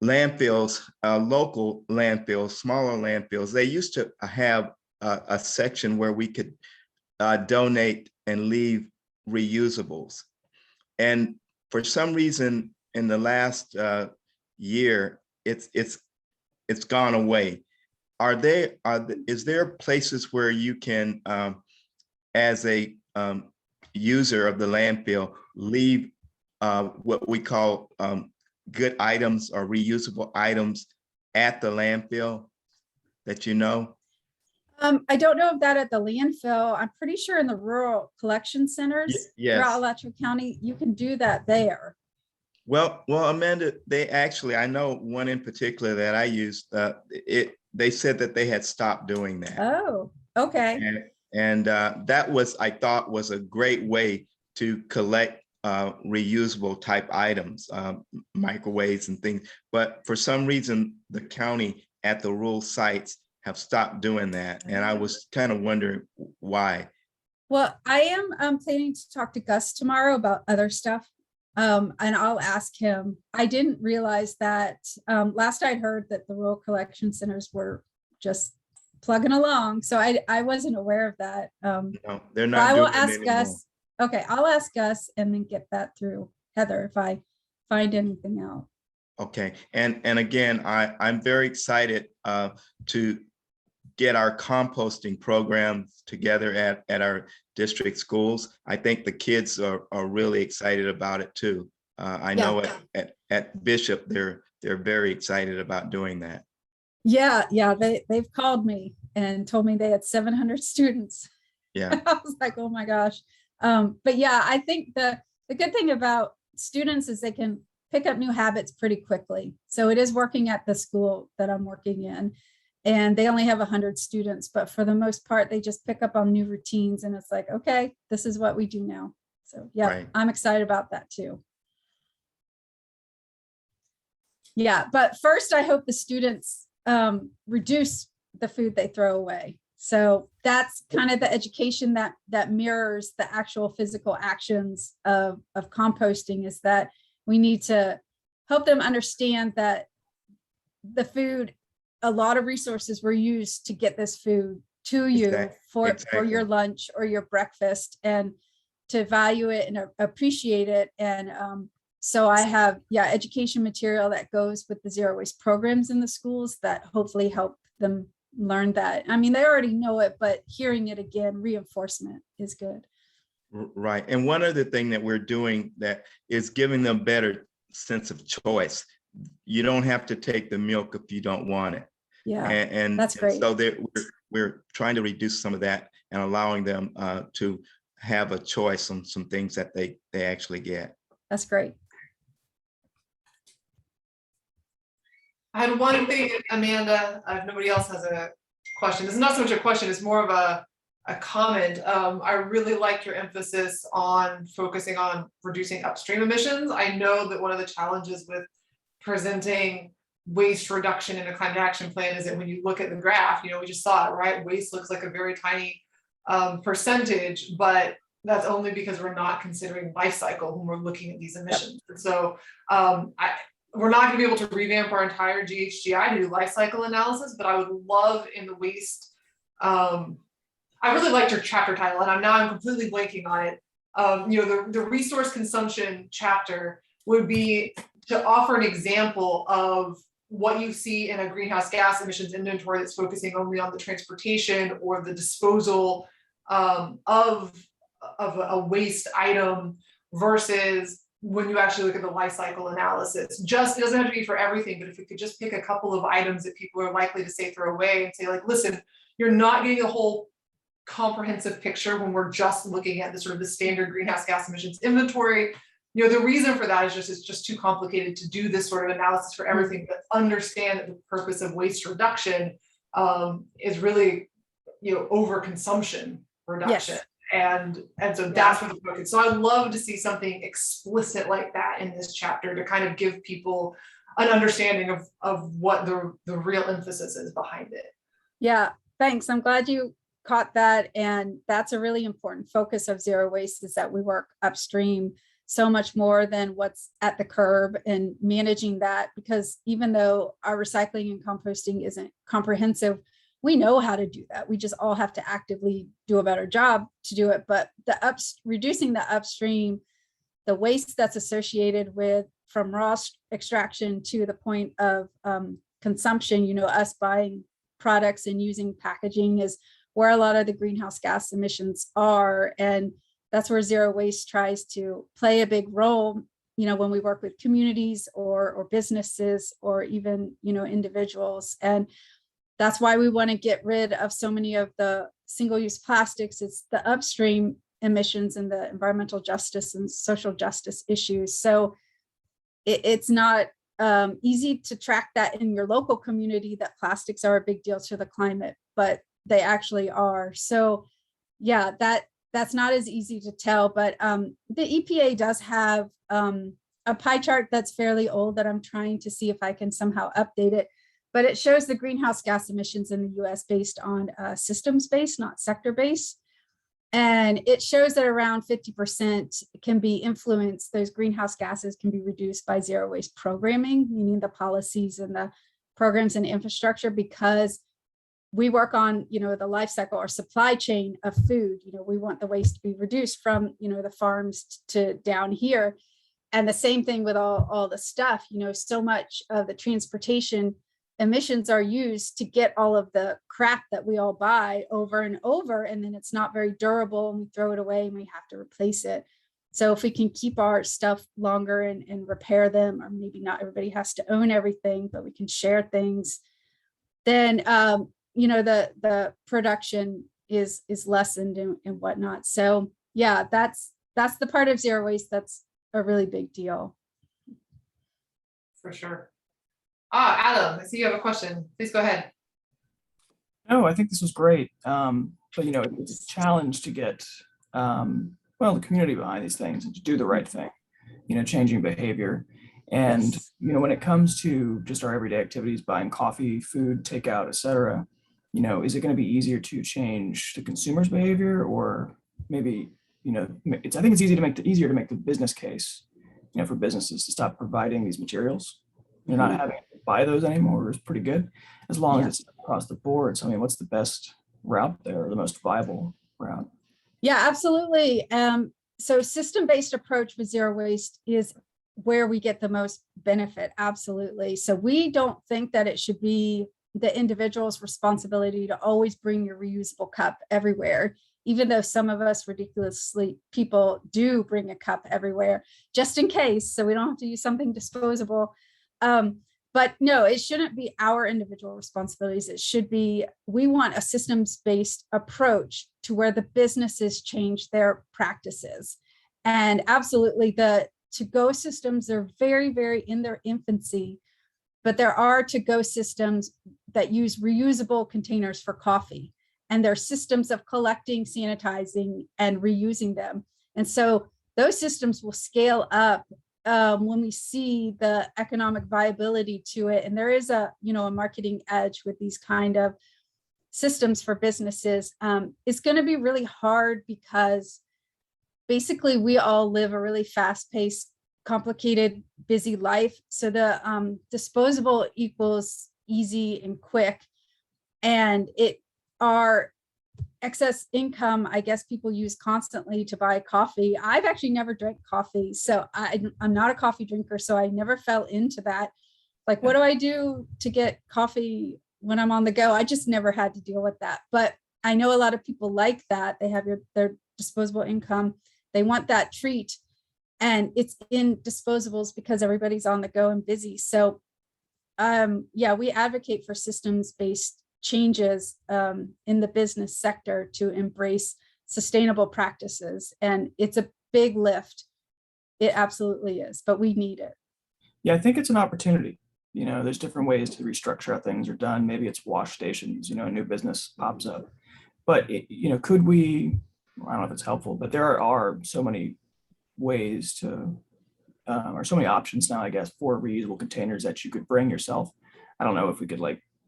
landfills, local landfills, smaller landfills, they used to have a section where we could donate and leave reusables. And for some reason, in the last year, it's gone away. Is there places where you can, as a user of the landfill, leave what we call good items or reusable items at the landfill that you know? I don't know if that at the landfill. I'm pretty sure in the rural collection centers Yes. throughout Alachua County, you can do that there. Well, Amanda, I know one in particular that I used, they said that they had stopped doing that. Oh, okay. And that I thought was a great way to collect reusable type items, microwaves and things. But for some reason, the county at the rural sites have stopped doing that. And I was kind of wondering why. Well, I am planning to talk to Gus tomorrow about other stuff. And I'll ask him. I didn't realize that last I'd heard that the rural collection centers were just plugging along. So I wasn't aware of that. No, they're not. I will doing it ask anymore. Gus. Okay, I'll ask Gus and then get that through Heather if I find anything out. Okay, and again, I'm very excited to get our composting programs together at our district schools. I think the kids are really excited about it too. I know at Bishop, they're very excited about doing that. Yeah, they've called me and told me they had 700 students. Yeah. I was like, oh my gosh. But yeah, I think the good thing about students is they can pick up new habits pretty quickly. So it is working at the school that I'm working in, and they only have 100 students, but for the most part, they just pick up on new routines, and it's like, okay, this is what we do now. So yeah, Right. I'm excited about that too. Yeah, but first I hope the students reduce the food they throw away. So that's kind of the education that mirrors the actual physical actions of composting, is that we need to help them understand that the food, a lot of resources were used to get this food to you for your lunch or your breakfast, and to value it and appreciate it. And so I have, education material that goes with the zero waste programs in the schools that hopefully help them learn that. I mean, they already know it, but hearing it again, reinforcement is good. Right. And one other thing that we're doing that is giving them a better sense of choice. You don't have to take the milk if you don't want it. Yeah, and that's great. So we're trying to reduce some of that and allowing them to have a choice on some things that they actually get. That's great. I had one thing, Amanda, if nobody else has a question. This is not so much a question, it's more of a comment. I really like your emphasis on focusing on reducing upstream emissions. I know that one of the challenges with presenting waste reduction in a climate action plan is that when you look at the graph, we just saw it, right? Waste looks like a very tiny percentage, but that's only because we're not considering life cycle when we're looking at these emissions. And so we're not gonna be able to revamp our entire GHGI to do life cycle analysis, but I would love in the waste, I really liked your chapter title, and I'm completely blanking on it. The resource consumption chapter would be to offer an example of what you see in a greenhouse gas emissions inventory that's focusing only on the transportation or the disposal of a waste item versus when you actually look at the life cycle analysis. It doesn't have to be for everything, but if we could just pick a couple of items that people are likely to say throw away and say, like, listen, you're not getting a whole comprehensive picture when we're just looking at the sort of the standard greenhouse gas emissions inventory. The reason for that is it's just too complicated to do this sort of analysis for everything, but understand that the purpose of waste reduction is really, overconsumption reduction. Yes. And so that's where the focus. So I'd love to see something explicit like that in this chapter to kind of give people an understanding of what the real emphasis is behind it. Yeah, thanks. I'm glad you caught that. And that's a really important focus of zero waste, is that we work upstream so much more than what's at the curb and managing that, because even though our recycling and composting isn't comprehensive, we know how to do that. We just all have to actively do a better job to do it. But reducing the upstream, the waste that's associated with from raw extraction to the point of consumption, us buying products and using packaging is where a lot of the greenhouse gas emissions are. And that's where zero waste tries to play a big role, when we work with communities or businesses or even, individuals. And that's why we want to get rid of so many of the single-use plastics. It's the upstream emissions and the environmental justice and social justice issues. So it's not easy to track that in your local community, that plastics are a big deal to the climate, but they actually are. So yeah, that's not as easy to tell, but the EPA does have a pie chart that's fairly old that I'm trying to see if I can somehow update it. But it shows the greenhouse gas emissions in the US based on systems based, not sector based. And it shows that around 50% can be influenced, those greenhouse gases can be reduced by zero waste programming, meaning the policies and the programs and infrastructure, because we work on, the life cycle or supply chain of food. We want the waste to be reduced from, the farms to down here. And the same thing with all the stuff, so much of the transportation emissions are used to get all of the crap that we all buy over and over, and then it's not very durable and we throw it away and we have to replace it. So if we can keep our stuff longer and repair them, or maybe not everybody has to own everything, but we can share things, then the production is lessened and whatnot. So yeah, that's the part of zero waste that's a really big deal. For sure. Adam, I see you have a question. Please go ahead. No, I think this was great. But it's a challenge to get the community behind these things and to do the right thing, changing behavior. And when it comes to just our everyday activities, buying coffee, food, takeout, etc., is it going to be easier to change the consumer's behavior, or maybe I think it's easier to make the business case, for businesses to stop providing these materials. You're not having to buy those anymore is pretty good, as long as it's across the board. So what's the best route there, or the most viable route? Yeah, absolutely. So system-based approach with zero waste is where we get the most benefit. Absolutely. So we don't think that it should be the individual's responsibility to always bring your reusable cup everywhere, even though some of us ridiculously people do bring a cup everywhere just in case, so we don't have to use something disposable. But no, it shouldn't be our individual responsibilities. It should be, we want a systems-based approach to where the businesses change their practices. And absolutely, the to-go systems are very, very in their infancy, but there are to-go systems that use reusable containers for coffee. and their systems of collecting, sanitizing, and reusing them. And so those systems will scale up when we see the economic viability to it. And there is a marketing edge with these kind of systems for businesses. It's going to be really hard because basically we all live a really fast-paced, complicated, busy life. So the disposable equals easy and quick. And our excess income, I guess people use constantly to buy coffee. I've actually never drank coffee, so I'm not a coffee drinker, so I never fell into that. Like, what do I do to get coffee when I'm on the go? I just never had to deal with that. But I know a lot of people like that. They have their disposable income. They want that treat, and it's in disposables because everybody's on the go and busy. So yeah, we advocate for systems-based changes in the business sector to embrace sustainable practices. And it's a big lift. It absolutely is, but we need it. Yeah, I think it's an opportunity. There's different ways to restructure how things are done. Maybe it's wash stations, a new business pops up. But, could we, I don't know if it's helpful, but there are so many ways to, or so many options now, I guess, for reusable containers that you could bring yourself. I don't know if we could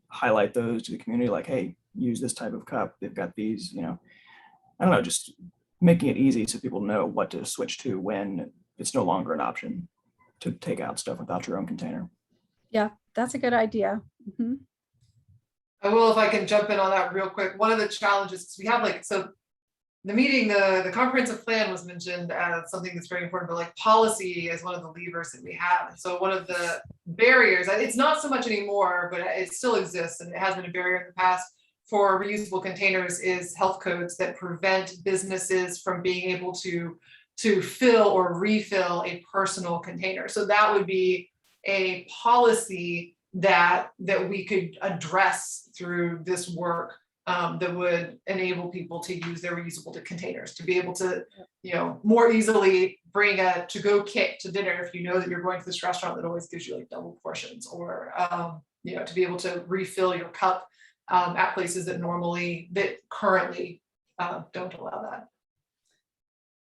highlight those to the community, like, hey, use this type of cup. They've got these, I don't know, just making it easy so people know what to switch to when it's no longer an option to take out stuff without your own container. Yeah, that's a good idea. Mhm. I will, if I can jump in on that real quick. One of the challenges is we have the meeting, the comprehensive plan was mentioned as something that's very important, but policy is one of the levers that we have. And so one of the barriers, it's not so much anymore, but it still exists, and it has been a barrier in the past for reusable containers, is health codes that prevent businesses from being able to fill or refill a personal container. So that would be a policy that we could address through this work. That would enable people to use their reusable to be able to, more easily bring a to-go kit to dinner if you know that you're going to this restaurant that always gives you double portions, or to be able to refill your cup at places that currently don't allow that.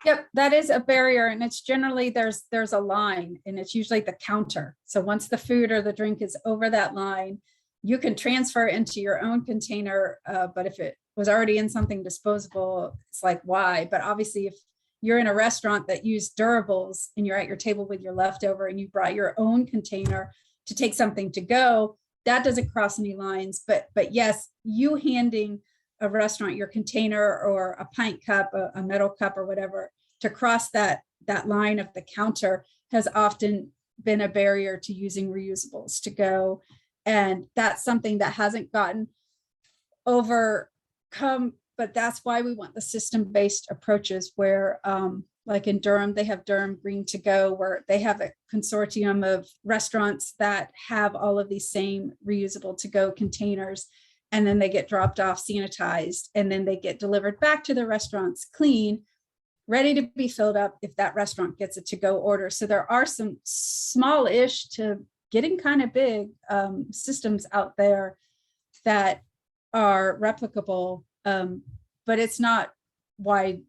Yep, that is a barrier, and it's generally there's a line, and it's usually the counter. So once the food or the drink is over that line, you can transfer into your own container, but if it was already in something disposable, it's like, why? But obviously, if you're in a restaurant that used durables and you're at your table with your leftover and you brought your own container to take something to go, that doesn't cross any lines. But yes, you handing a restaurant your container or a pint cup, a metal cup or whatever, to cross that line of the counter has often been a barrier to using reusables to go. And that's something that hasn't gotten overcome, but that's why we want the system-based approaches where, like in Durham, they have Durham Green to Go, where they have a consortium of restaurants that have all of these same reusable to-go containers, and then they get dropped off sanitized, and then they get delivered back to the restaurants clean, ready to be filled up if that restaurant gets a to-go order. So there are some small-ish to getting kind of big systems out there that are replicable, but it's not wide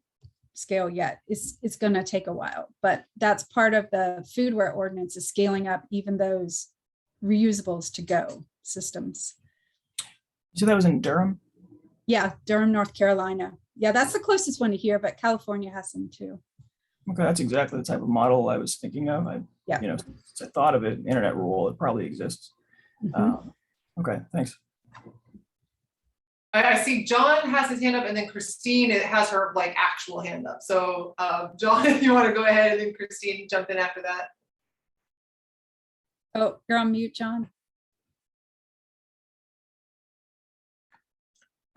scale yet. It's going to take a while, but that's part of the foodware ordinance, is scaling up even those reusables to go systems. So that was in Durham? Yeah, Durham, North Carolina. Yeah, that's the closest one to here, but California has some too. Okay, that's exactly the type of model I was thinking of. Since I thought of it, internet rule, it probably exists. Mhm. Okay, thanks. I see John has his hand up, and then Christine has her actual hand up. So John, if you want to go ahead, and then Christine jump in after that. Oh, you're on mute, John.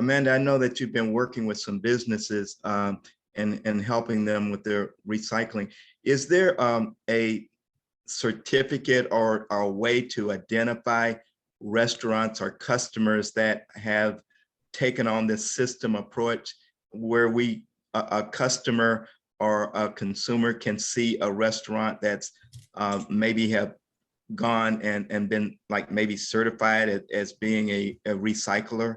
Amanda, I know that you've been working with some businesses and helping them with their recycling. Is there a certificate or a way to identify restaurants or customers that have taken on this system approach, where a customer or a consumer can see a restaurant that's maybe have gone and been maybe certified as being a recycler?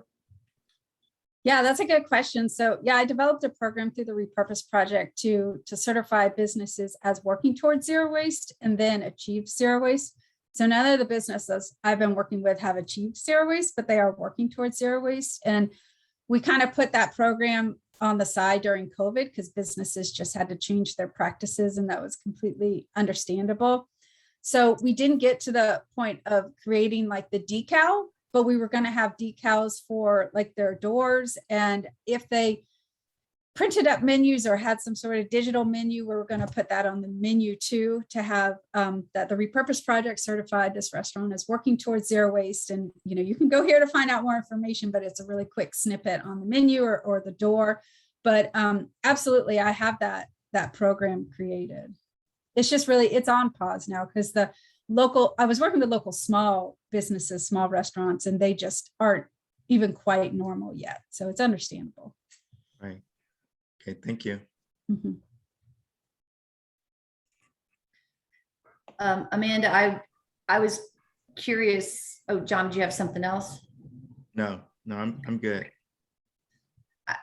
Yeah, that's a good question. So yeah, I developed a program through the Repurpose Project to certify businesses as working towards zero waste and then achieve zero waste. So none of the businesses I've been working with have achieved zero waste, but they are working towards zero waste. And we kind of put that program on the side during COVID because businesses just had to change their practices, and that was completely understandable. So we didn't get to the point of creating like the decal, but we were going to have decals for like their doors. And if they printed up menus or had some sort of digital menu, we were going to put that on the menu too, to have that the Repurpose Project certified this restaurant is working towards zero waste. And, you know, you can go here to find out more information, but it's a really quick snippet on the menu or the door. But absolutely, I have that program created. It's just really, it's on pause now because I was working with local small businesses, small restaurants, and they just aren't even quite normal yet. So it's understandable. Right. Okay, thank you. Mhm. Amanda, I was curious. Oh, John, do you have something else? No, I'm good.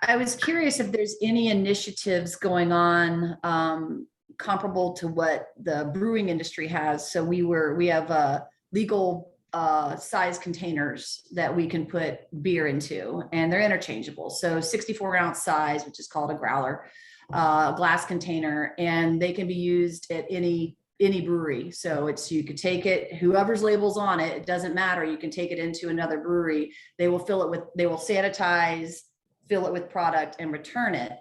I was curious if there's any initiatives going on comparable to what the brewing industry has. So we have legal size containers that we can put beer into, and they're interchangeable. So 64-ounce size, which is called a growler, glass container, and they can be used at any brewery. So you could take it, whoever's label's on it, it doesn't matter. You can take it into another brewery. They will sanitize, fill it with product, and return it.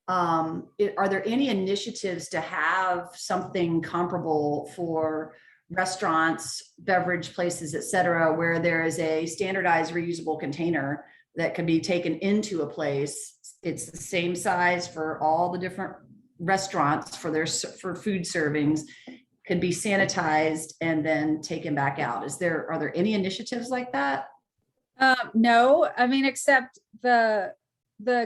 Are there any initiatives to have something comparable for restaurants, beverage places, et cetera, where there is a standardized reusable container that can be taken into a place? It's the same size for all the different restaurants for food servings, can be sanitized and then taken back out. Are there any initiatives like that? No, I mean, except the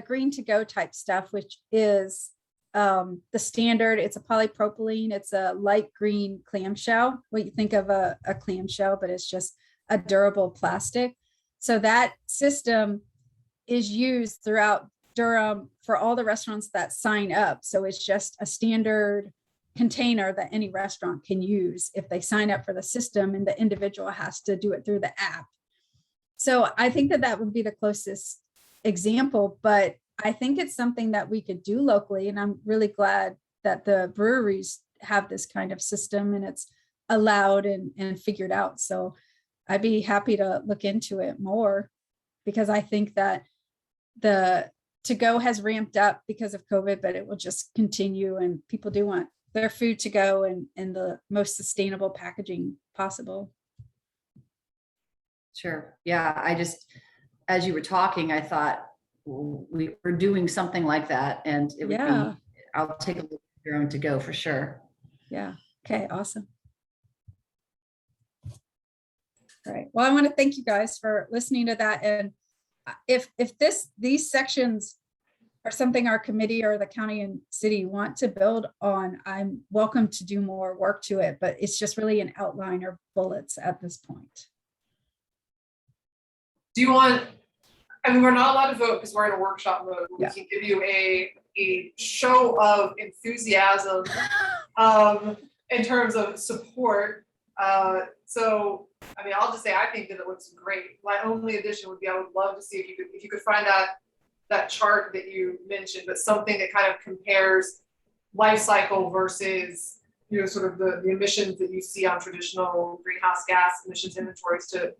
green to go type stuff, which is the standard. It's a polypropylene. It's a light green clamshell. What you think of a clamshell, but it's just a durable plastic. So that system is used throughout Durham for all the restaurants that sign up. So it's just a standard container that any restaurant can use if they sign up for the system, and the individual has to do it through the app. So I think that would be the closest example, but I think it's something that we could do locally. And I'm really glad that the breweries have this kind of system and it's allowed and figured out. So I'd be happy to look into it more, because I think that the to-go has ramped up because of COVID, but it will just continue, and people do want their food to go in the most sustainable packaging possible. Sure. Yeah. As you were talking, I thought we were doing something like that, and it would be, I'll take a look at your own to go for sure. Yeah. Okay. Awesome. All right. Well, I want to thank you guys for listening to that. And if these sections are something our committee or the county and city want to build on, I'm welcome to do more work to it, but it's just really an outline or bullets at this point. Do you want, I mean, we're not allowed to vote because we're in a workshop mode. Yeah. We can give you a show of enthusiasm in terms of support. So, I mean, I'll just say, I think that it looks great. My only addition would be, I would love to see if you could find that chart that you mentioned, but something that kind of compares life cycle versus, you know, sort of the emissions that you see on traditional greenhouse gas emissions inventories to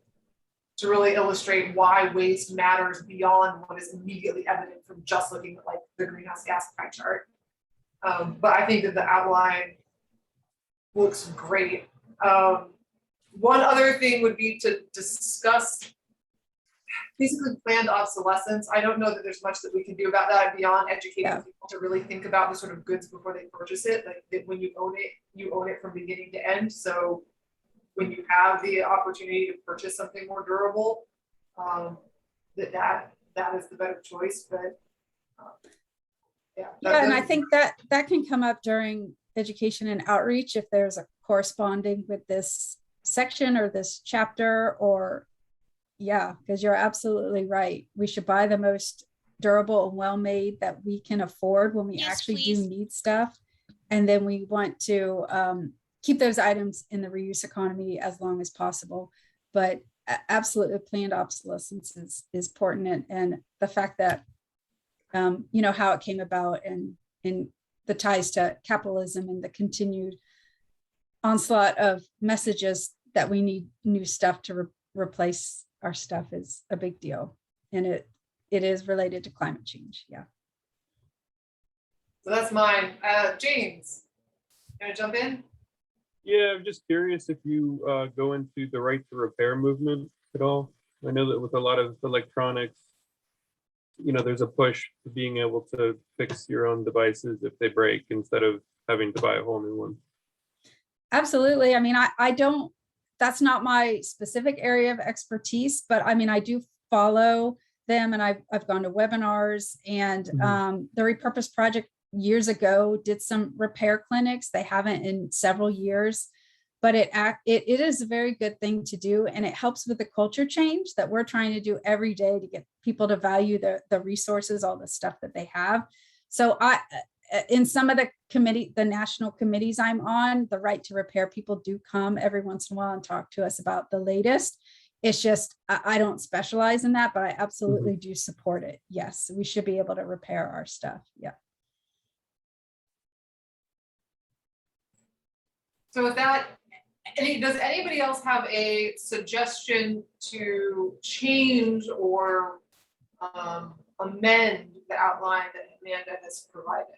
really illustrate why waste matters beyond what is immediately evident from just looking at like the greenhouse gas pie chart. But I think that the outline looks great. One other thing would be to discuss basically planned obsolescence. I don't know that there's much that we can do about that beyond educating people to really think about the sort of goods before they purchase it. Like when you own it from beginning to end. So when you have the opportunity to purchase something more durable, that is the better choice. But and I think that can come up during education and outreach if there's a corresponding with this section or this chapter, or because you're absolutely right. We should buy the most durable and well-made that we can afford when we Yes, actually please. do need stuff. And then we want to keep those items in the reuse economy as long as possible. But absolutely, planned obsolescence is important. And the fact that, you know, how it came about and in the ties to capitalism and the continued onslaught of messages that we need new stuff to replace our stuff is a big deal. And it is related to climate change. Yeah. So that's mine. James, you wanna jump in? Yeah, I'm just curious if you go into the right to repair movement at all. I know that with a lot of electronics, you know, there's a push to being able to fix your own devices if they break instead of having to buy a whole new one. Absolutely. I mean, I don't, that's not my specific area of expertise, but I mean, I do follow them and I've gone to webinars and the Repurpose Project years ago did some repair clinics. They haven't in several years, but it is a very good thing to do. And it helps with the culture change that we're trying to do every day to get people to value the resources, all the stuff that they have. So in some of the national committees I'm on, the right to repair people do come every once in a while and talk to us about the latest. It's just, I don't specialize in that, but I absolutely do support it. Yes, we should be able to repair our stuff. Yeah. So with that, does anybody else have a suggestion to change or amend the outline that Amanda has provided?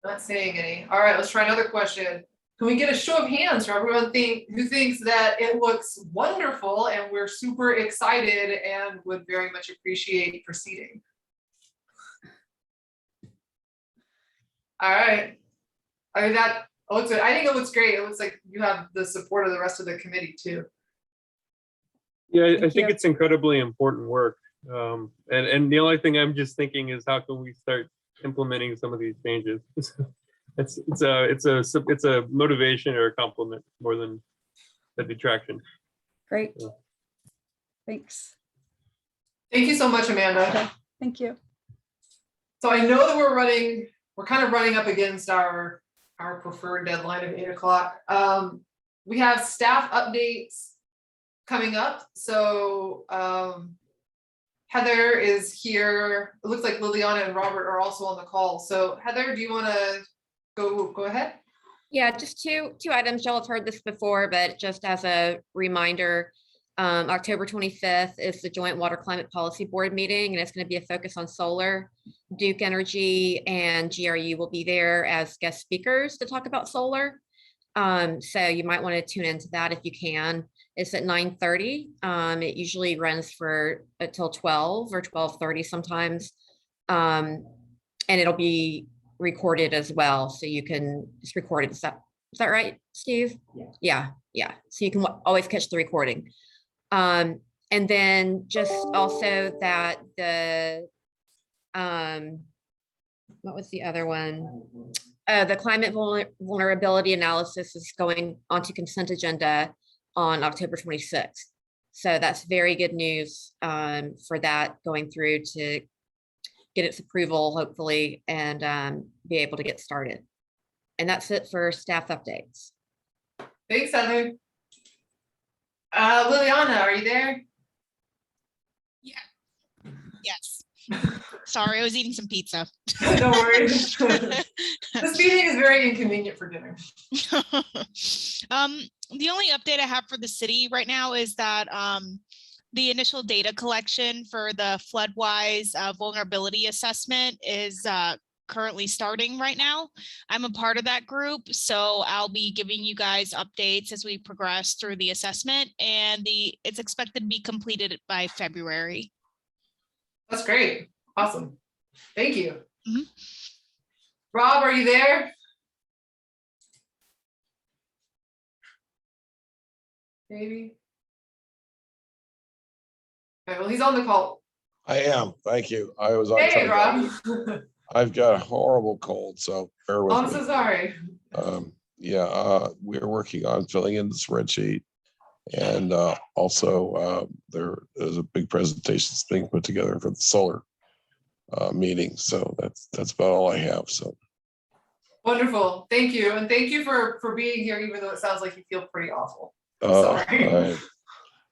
Not saying any. All right, let's try another question. Can we get a show of hands for everyone who thinks that it looks wonderful and we're super excited and would very much appreciate proceeding? All right. I mean, I think it looks great. It looks like you have the support of the rest of the committee too. Yeah, I think it's incredibly important work. And the only thing I'm just thinking is how can we start implementing some of these changes? It's a motivation or a compliment more than a detraction. Great. Yeah. Thanks. Thank you so much, Amanda. Okay. Thank you. So I know that we're kind of running up against our preferred deadline of 8 o'clock. We have staff updates coming up. So Heather is here. It looks like Liliana and Robert are also on the call. So Heather, do you want to go ahead? Yeah, just two items. Y'all have heard this before, but just as a reminder, October 25th is the Joint Water Climate Policy Board meeting, and it's going to be a focus on solar. Duke Energy and GRU will be there as guest speakers to talk about solar. So you might want to tune into that if you can. It's at 9:30. It usually runs for until 12 or 12:30 sometimes. And it'll be recorded as well. So you can just record it. Is that right, Steve? Yeah. So you can always catch the recording. And then just also that what was the other one? The climate vulnerability analysis is going onto consent agenda on October 26th. So that's very good news for that going through to get its approval, hopefully, and be able to get started. And that's it for staff updates. Thanks, Heather. Liliana, are you there? Yes. Sorry, I was eating some pizza. No worries. This meeting is very inconvenient for dinner. The only update I have for the city right now is that the initial data collection for the FloodWise vulnerability assessment is currently starting right now. I'm a part of that group, so I'll be giving you guys updates as we progress through the assessment, and it's expected to be completed by February. That's great. Awesome. Thank you. Rob, are you there? Maybe. Okay, well, he's on the call. I am. Thank you. I was on. Hey, Rob. I've got a horrible cold, so bear with me. I'm so sorry. We're working on filling in the spreadsheet. And also there is a big presentation that's being put together for the solar meeting. So that's about all I have. So Wonderful. Thank you. And thank you for being here, even though it sounds like you feel pretty awful. Sorry.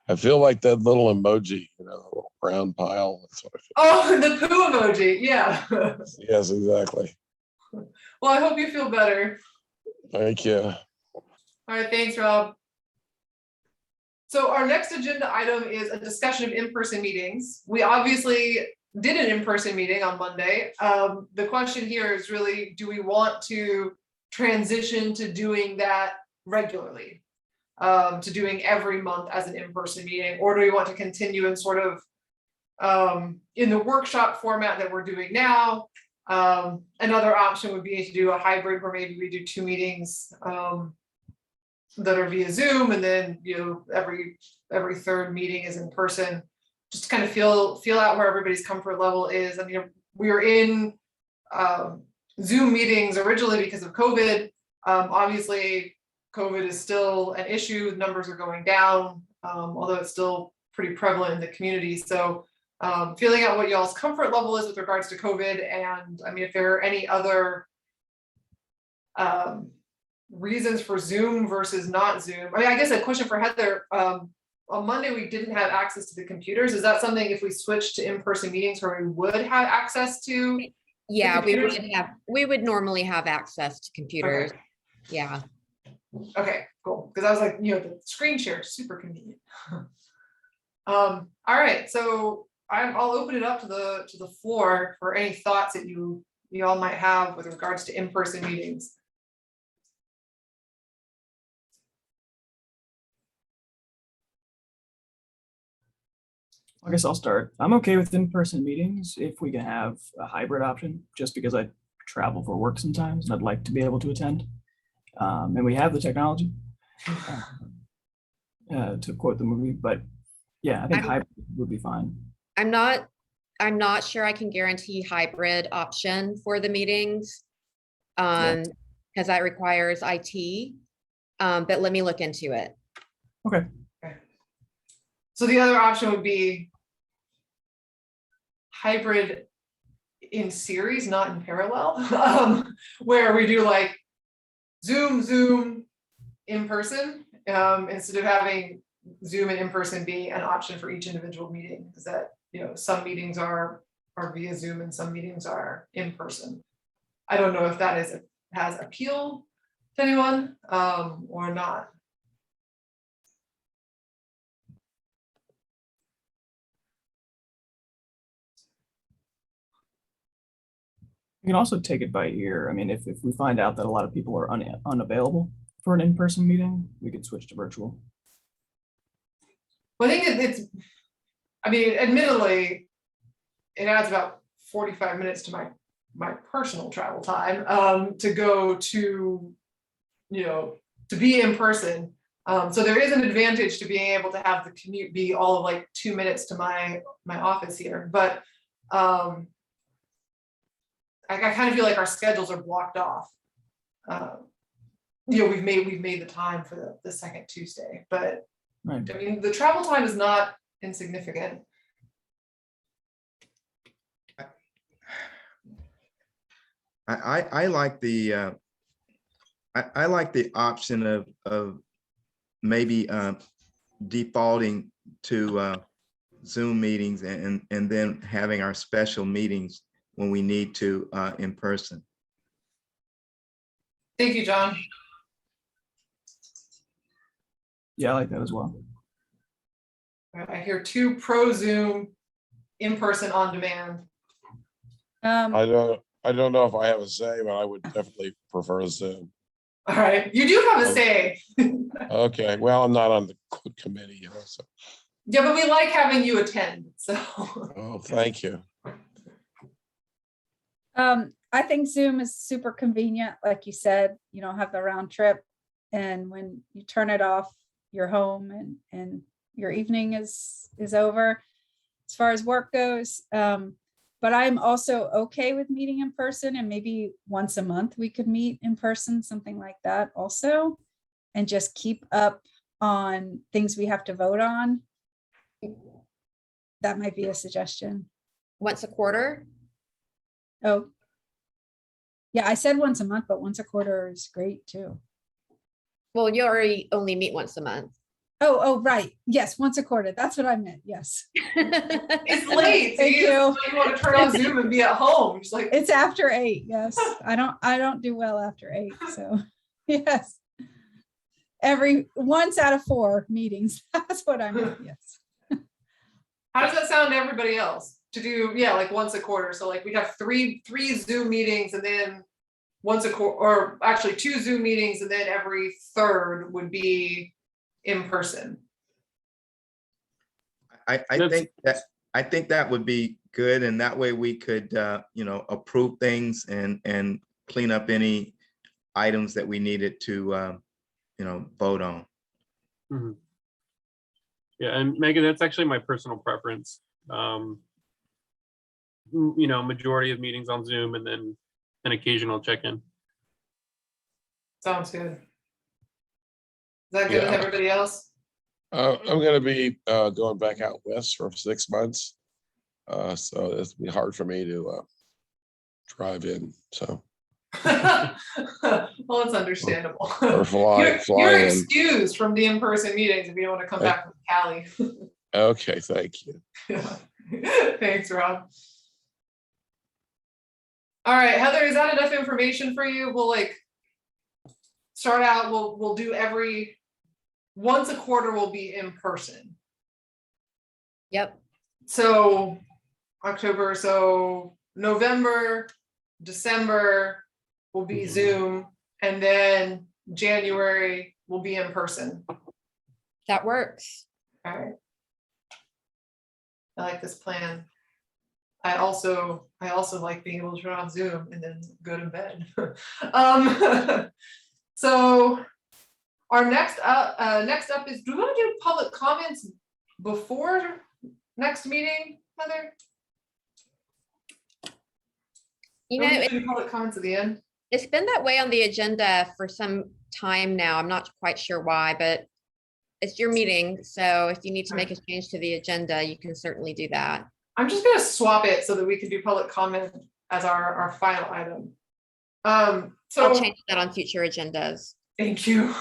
I feel like that little emoji, you know, the little brown pile. That's what I feel. Oh, the poo emoji. Yeah. Yes, exactly. Well, I hope you feel better. Thank you. All right. Thanks, Rob. So our next agenda item is a discussion of in-person meetings. We obviously did an in-person meeting on Monday. The question here is really, do we want to transition to doing that regularly? To doing every month as an in-person meeting, or do we want to continue in sort of in the workshop format that we're doing now? Another option would be to do a hybrid where maybe we do 2 meetings that are via Zoom, and then every 3rd meeting is in person. Just to kind of feel out where everybody's comfort level is. I mean, we were in Zoom meetings originally because of COVID. Obviously, COVID is still an issue. Numbers are going down, although it's still pretty prevalent in the community. So feeling out what y'all's comfort level is with regards to COVID. And I mean, if there are any other reasons for Zoom versus not Zoom. I mean, I guess a question for Heather. On Monday, we didn't have access to the computers. Is that something if we switch to in-person meetings where we would have access to? Yeah, we would normally have access to computers. Okay. Yeah. Okay, cool. Because I was like, the screen share is super convenient. All right, so I'll open it up to the floor for any thoughts that you all might have with regards to in-person meetings. I guess I'll start. I'm okay with in-person meetings if we can have a hybrid option, just because I travel for work sometimes and I'd like to be able to attend. And we have the technology, to quote the movie, but yeah, I think hybrid would be fine. I'm not sure I can guarantee hybrid option for the meetings. Because that requires IT. But let me look into it. Okay. So the other option would be hybrid in series, not in parallel, where we do like Zoom, in person, instead of having Zoom and in person be an option for each individual meeting. Is that, some meetings are via Zoom and some meetings are in person. I don't know if that has appeal to anyone or not. We can also take it by ear. I mean, if we find out that a lot of people are unavailable for an in-person meeting, we could switch to virtual. Well, I think admittedly, it adds about 45 minutes to my personal travel time to go to, to be in person. So there is an advantage to being able to have the commute be all of like 2 minutes to my office here. But I kind of feel like our schedules are blocked off. We've made the time for the second Tuesday, but right. I mean, the travel time is not insignificant. I like the I like the option of maybe defaulting to Zoom meetings and then having our special meetings when we need to in person. Thank you, John. Yeah, I like that as well. I hear 2 pro Zoom, in person on demand. I don't know if I have a say, but I would definitely prefer Zoom. All right, you do have a say. Okay, well, I'm not on the committee, so. Yeah, but we like having you attend, so. Oh, thank you. I think Zoom is super convenient. Like you said, you don't have the round trip. And when you turn it off, you're home and your evening is over as far as work goes. But I'm also okay with meeting in person, and maybe once a month we could meet in person, something like that also. And just keep up on things we have to vote on. That might be a suggestion. Once a quarter? Oh. Yeah, I said once a month, but once a quarter is great too. Well, you already only meet once a month. Oh, right. Yes, once a quarter. That's what I meant. Yes. It's late. Thank See, you. you want to turn on Zoom and be at home. Just like, It's after 8. Yes. I don't do well after 8. So yes. Once out of 4 meetings. That's what I meant. Yes. how does that sound to everybody else? To do, yeah, like once a quarter. So like we'd have three Zoom meetings and then once a quarter, or actually 2 Zoom meetings and then every third would be in person. I think that would be good, and that way we could, approve things and clean up any items that we needed to, vote on. Mhm. Yeah, and Megan, that's actually my personal preference. Majority of meetings on Zoom and then an occasional check-in. Sounds good. Is that good with Yeah. everybody else? I'm gonna be going back out west for 6 months. So it's be hard for me to drive in, so, Well, it's understandable. or fly You're in. excused from the in-person meetings if you don't want to come back from Cali. Okay, thank you. Yeah. Thanks, Rob. All right, Heather, is that enough information for you? We'll start out, we'll do once a quarter will be in person. Yep. So October, so November, December will be Zoom, and then January will be in person. That works. All right. I like this plan. I also like being able to turn off Zoom and then go to bed. So our next up is, do we want to do public comments before next meeting, Heather? You Or know, we it, do public comments at the end. it's been that way on the agenda for some time now. I'm not quite sure why, but it's your meeting. So if you need to make a change to the agenda, you can certainly do that. I'm just gonna swap it so that we can do public comment as our final item. So I'll change that on future agendas. thank you.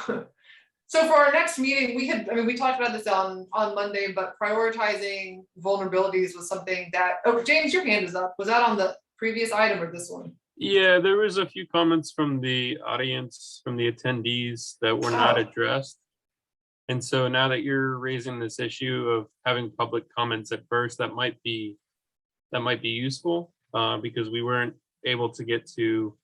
So for our next meeting, we talked about this on Monday, but prioritizing vulnerabilities was something that, oh, James, your hand is up. Was that on the previous item or this one? Yeah, there was a few comments from the audience, from the attendees that were not Oh. addressed. And so now that you're raising this issue of having public comments at first, that might be useful, because we weren't able to get to,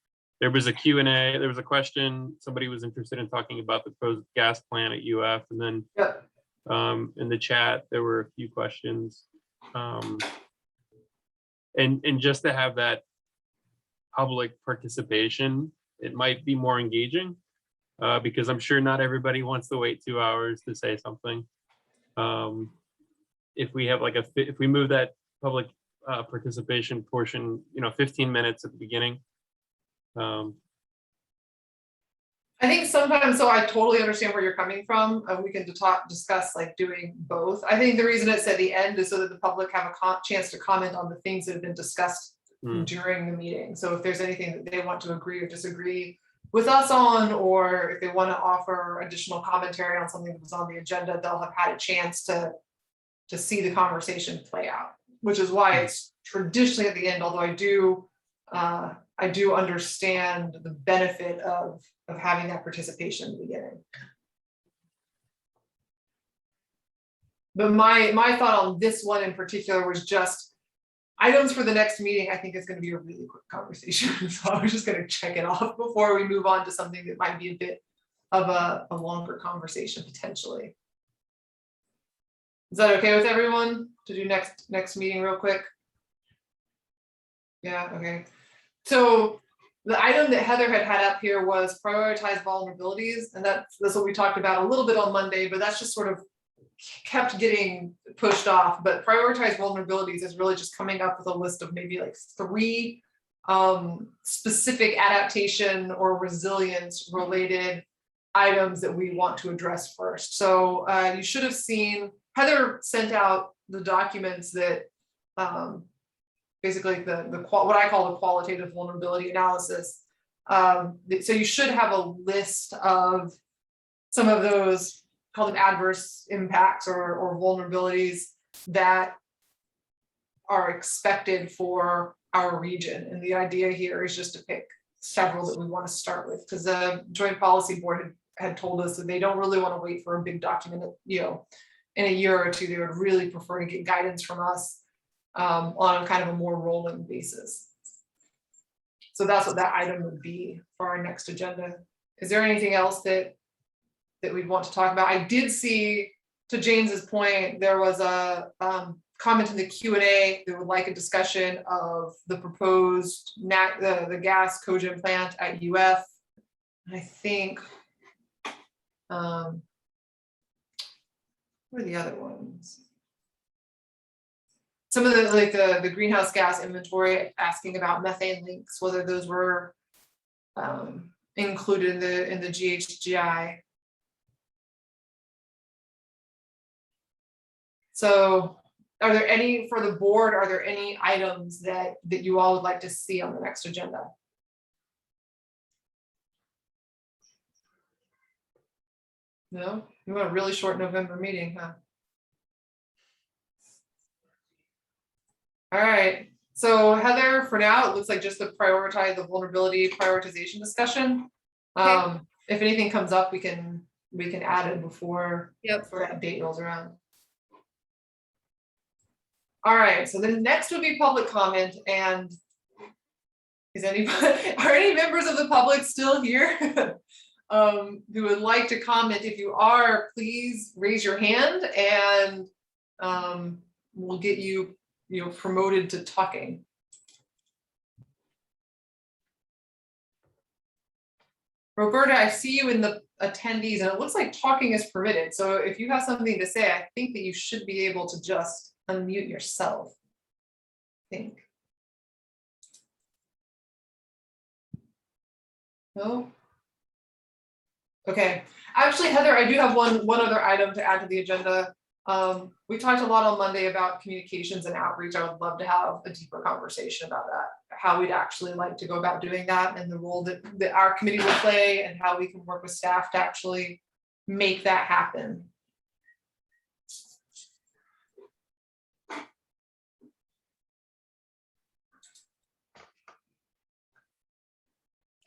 there was a Q&A, there was a question, somebody was interested in talking about the proposed gas plant at UF, and then Yep. in the chat, there were a few questions. And just to have that public participation, it might be more engaging, because I'm sure not everybody wants to wait 2 hours to say something. If we have if we move that public participation portion, 15 minutes at the beginning. I think sometimes, so I totally understand where you're coming from, and we can discuss doing both. I think the reason it's at the end is so that the public have a chance to comment on the things that have been discussed during the meeting. So if there's anything that they want to agree or disagree with us on, or if they want to offer additional commentary on something that was on the agenda, they'll have had a chance to see the conversation play out, which is why it's traditionally at the end, although I do understand the benefit of having that participation in the beginning. But my thought on this one in particular was just items for the next meeting. I think it's going to be a really quick conversation. So I was just going to check it off before we move on to something that might be a bit of a longer conversation potentially. Is that okay with everyone to do next meeting real quick? Yeah, okay. So the item that Heather had up here was prioritize vulnerabilities, and that's what we talked about a little bit on Monday, but that's just sort of kept getting pushed off. But prioritize vulnerabilities is really just coming up with a list of maybe 3 specific adaptation or resilience related items that we want to address first. So you should have seen, Heather sent out the documents that basically what I call the qualitative vulnerability analysis. So you should have a list of some of those, call them adverse impacts or vulnerabilities that are expected for our region. And the idea here is just to pick several that we want to start with, because the Joint Policy Board had told us that they don't really want to wait for a big document, in a year or two. They would really prefer to get guidance from us on a kind of a more rolling basis. So that's what that item would be for our next agenda. Is there anything else that we'd want to talk about? I did see, to James's point, there was a comment in the Q&A that would like a discussion of the proposed the gas cogen plant at UF. I think, what are the other ones? Some of the greenhouse gas inventory, asking about methane links, whether those were included in the GHGI. So are there any, for the board, are there any items that you all would like to see on the next agenda? No? You want a really short November meeting, huh? All right, so Heather, for now, it looks like just to prioritize the vulnerability prioritization discussion. Okay. If anything comes up, we can add it before Yep. that date rolls around. All right, so then next would be public comment, and are any members of the public still here who would like to comment? If you are, please raise your hand and we'll get you promoted to talking. Roberta, I see you in the attendees, and it looks like talking is permitted. So if you have something to say, I think that you should be able to just unmute yourself. I think. No? Okay. Actually, Heather, I do have one other item to add to the agenda. We talked a lot on Monday about communications and outreach. I would love to have a deeper conversation about that, how we'd actually like to go about doing that, and the role that our committee will play, and how we can work with staff to actually make that happen.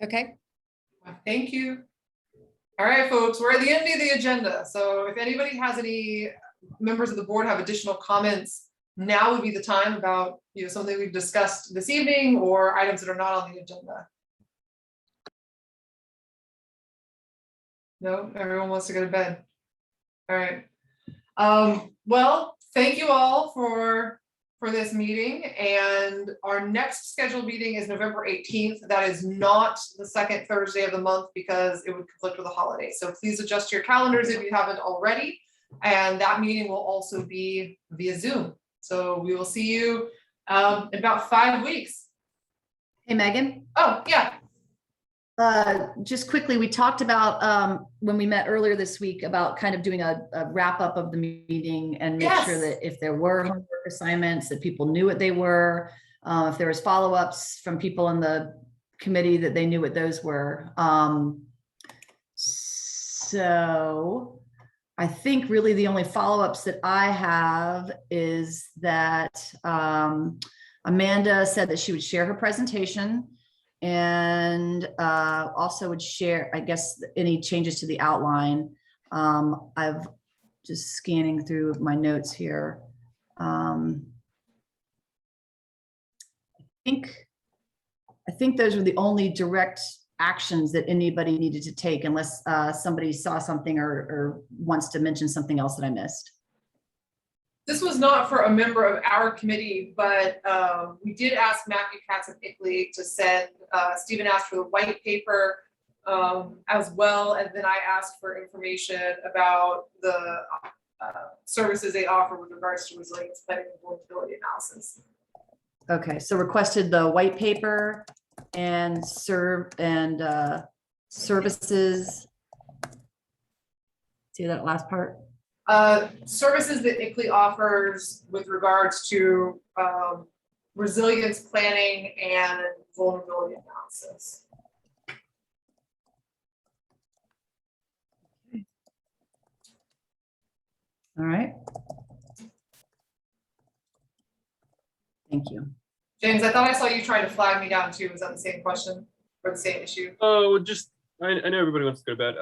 Okay. Thank you. All right, folks, we're at the end of the agenda. So if anybody has any, members of the board have additional comments, now would be the time about something we've discussed this evening or items that are not on the agenda. No, everyone wants to go to bed. All right. Well, thank you all for this meeting, and our next scheduled meeting is November 18th. That is not the second Thursday of the month because it would conflict with a holiday. So please adjust your calendars if you haven't already. And that meeting will also be via Zoom. So we will see you in about 5 weeks. Hey, Megan. Oh, yeah. Just quickly, we talked about when we met earlier this week about kind of doing a wrap up of the meeting and make sure that if there were homework assignments, that people knew what they were. If there was follow-ups from people in the committee, that they knew what those were. So I think really the only follow-ups that I have is that Amanda said that she would share her presentation, and also would share, I guess, any changes to the outline. I've just scanning through my notes here. I think those were the only direct actions that anybody needed to take, unless somebody saw something or wants to mention something else that I missed. This was not for a member of our committee, but we did ask Matthew Katz of ICLEI to send, Stephen asked for the white paper as well. And then I asked for information about the services they offer with regards to resilience planning and vulnerability analysis. Okay, so requested the white paper and services See that last part? Services that ICLEI offers with regards to resilience planning and vulnerability analysis. All right. Thank you. James, I thought I saw you trying to flag me down too. Was that the same question or the same issue? Oh, just, I know everybody wants to go to bed.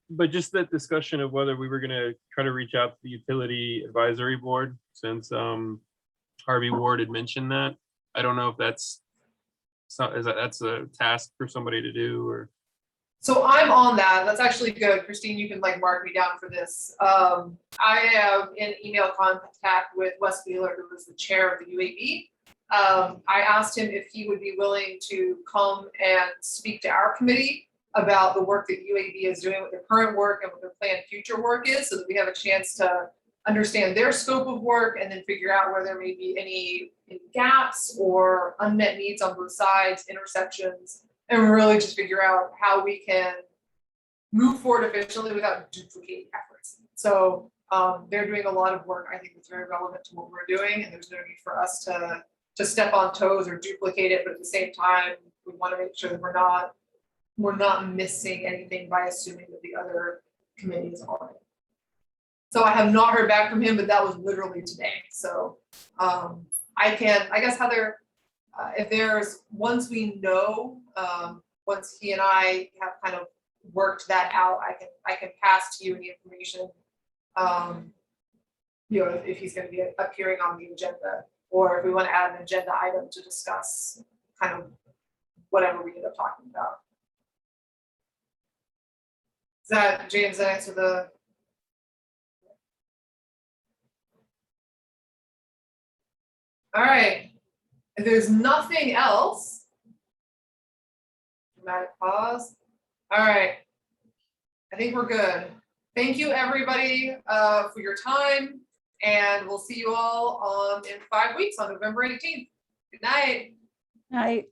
But just that discussion of whether we were gonna try to reach out to the utility advisory board, since Harvey Ward had mentioned that. I don't know if that's that's a task for somebody to do, or. So I'm on that. That's actually good. Christine, you can like mark me down for this. I am in email contact with Wes Wheeler, who is the chair of the UAB. I asked him if he would be willing to come and speak to our committee about the work that UAB is doing with their current work and what their planned future work is, so that we have a chance to understand their scope of work and then figure out where there may be any gaps or unmet needs on both sides, intersections, and really just figure out how we can move forward efficiently without duplicating efforts. So they're doing a lot of work, I think, that's very relevant to what we're doing, and there's no need for us to step on toes or duplicate it, but at the same time, we want to make sure that we're not missing anything by assuming that the other committees are. So I have not heard back from him, but that was literally today. So I guess Heather, if there's, once we know, once he and I have kind of worked that out, I can pass to you any information, you know, if he's going to be appearing on the agenda, or if we want to add an agenda item to discuss kind of whatever we end up talking about. Is that, James, that answer the? All right, if there's nothing else, dramatic pause. All right, I think we're good. Thank you, everybody, for your time, and we'll see you all in 5 weeks on November 18th. Good night. Night.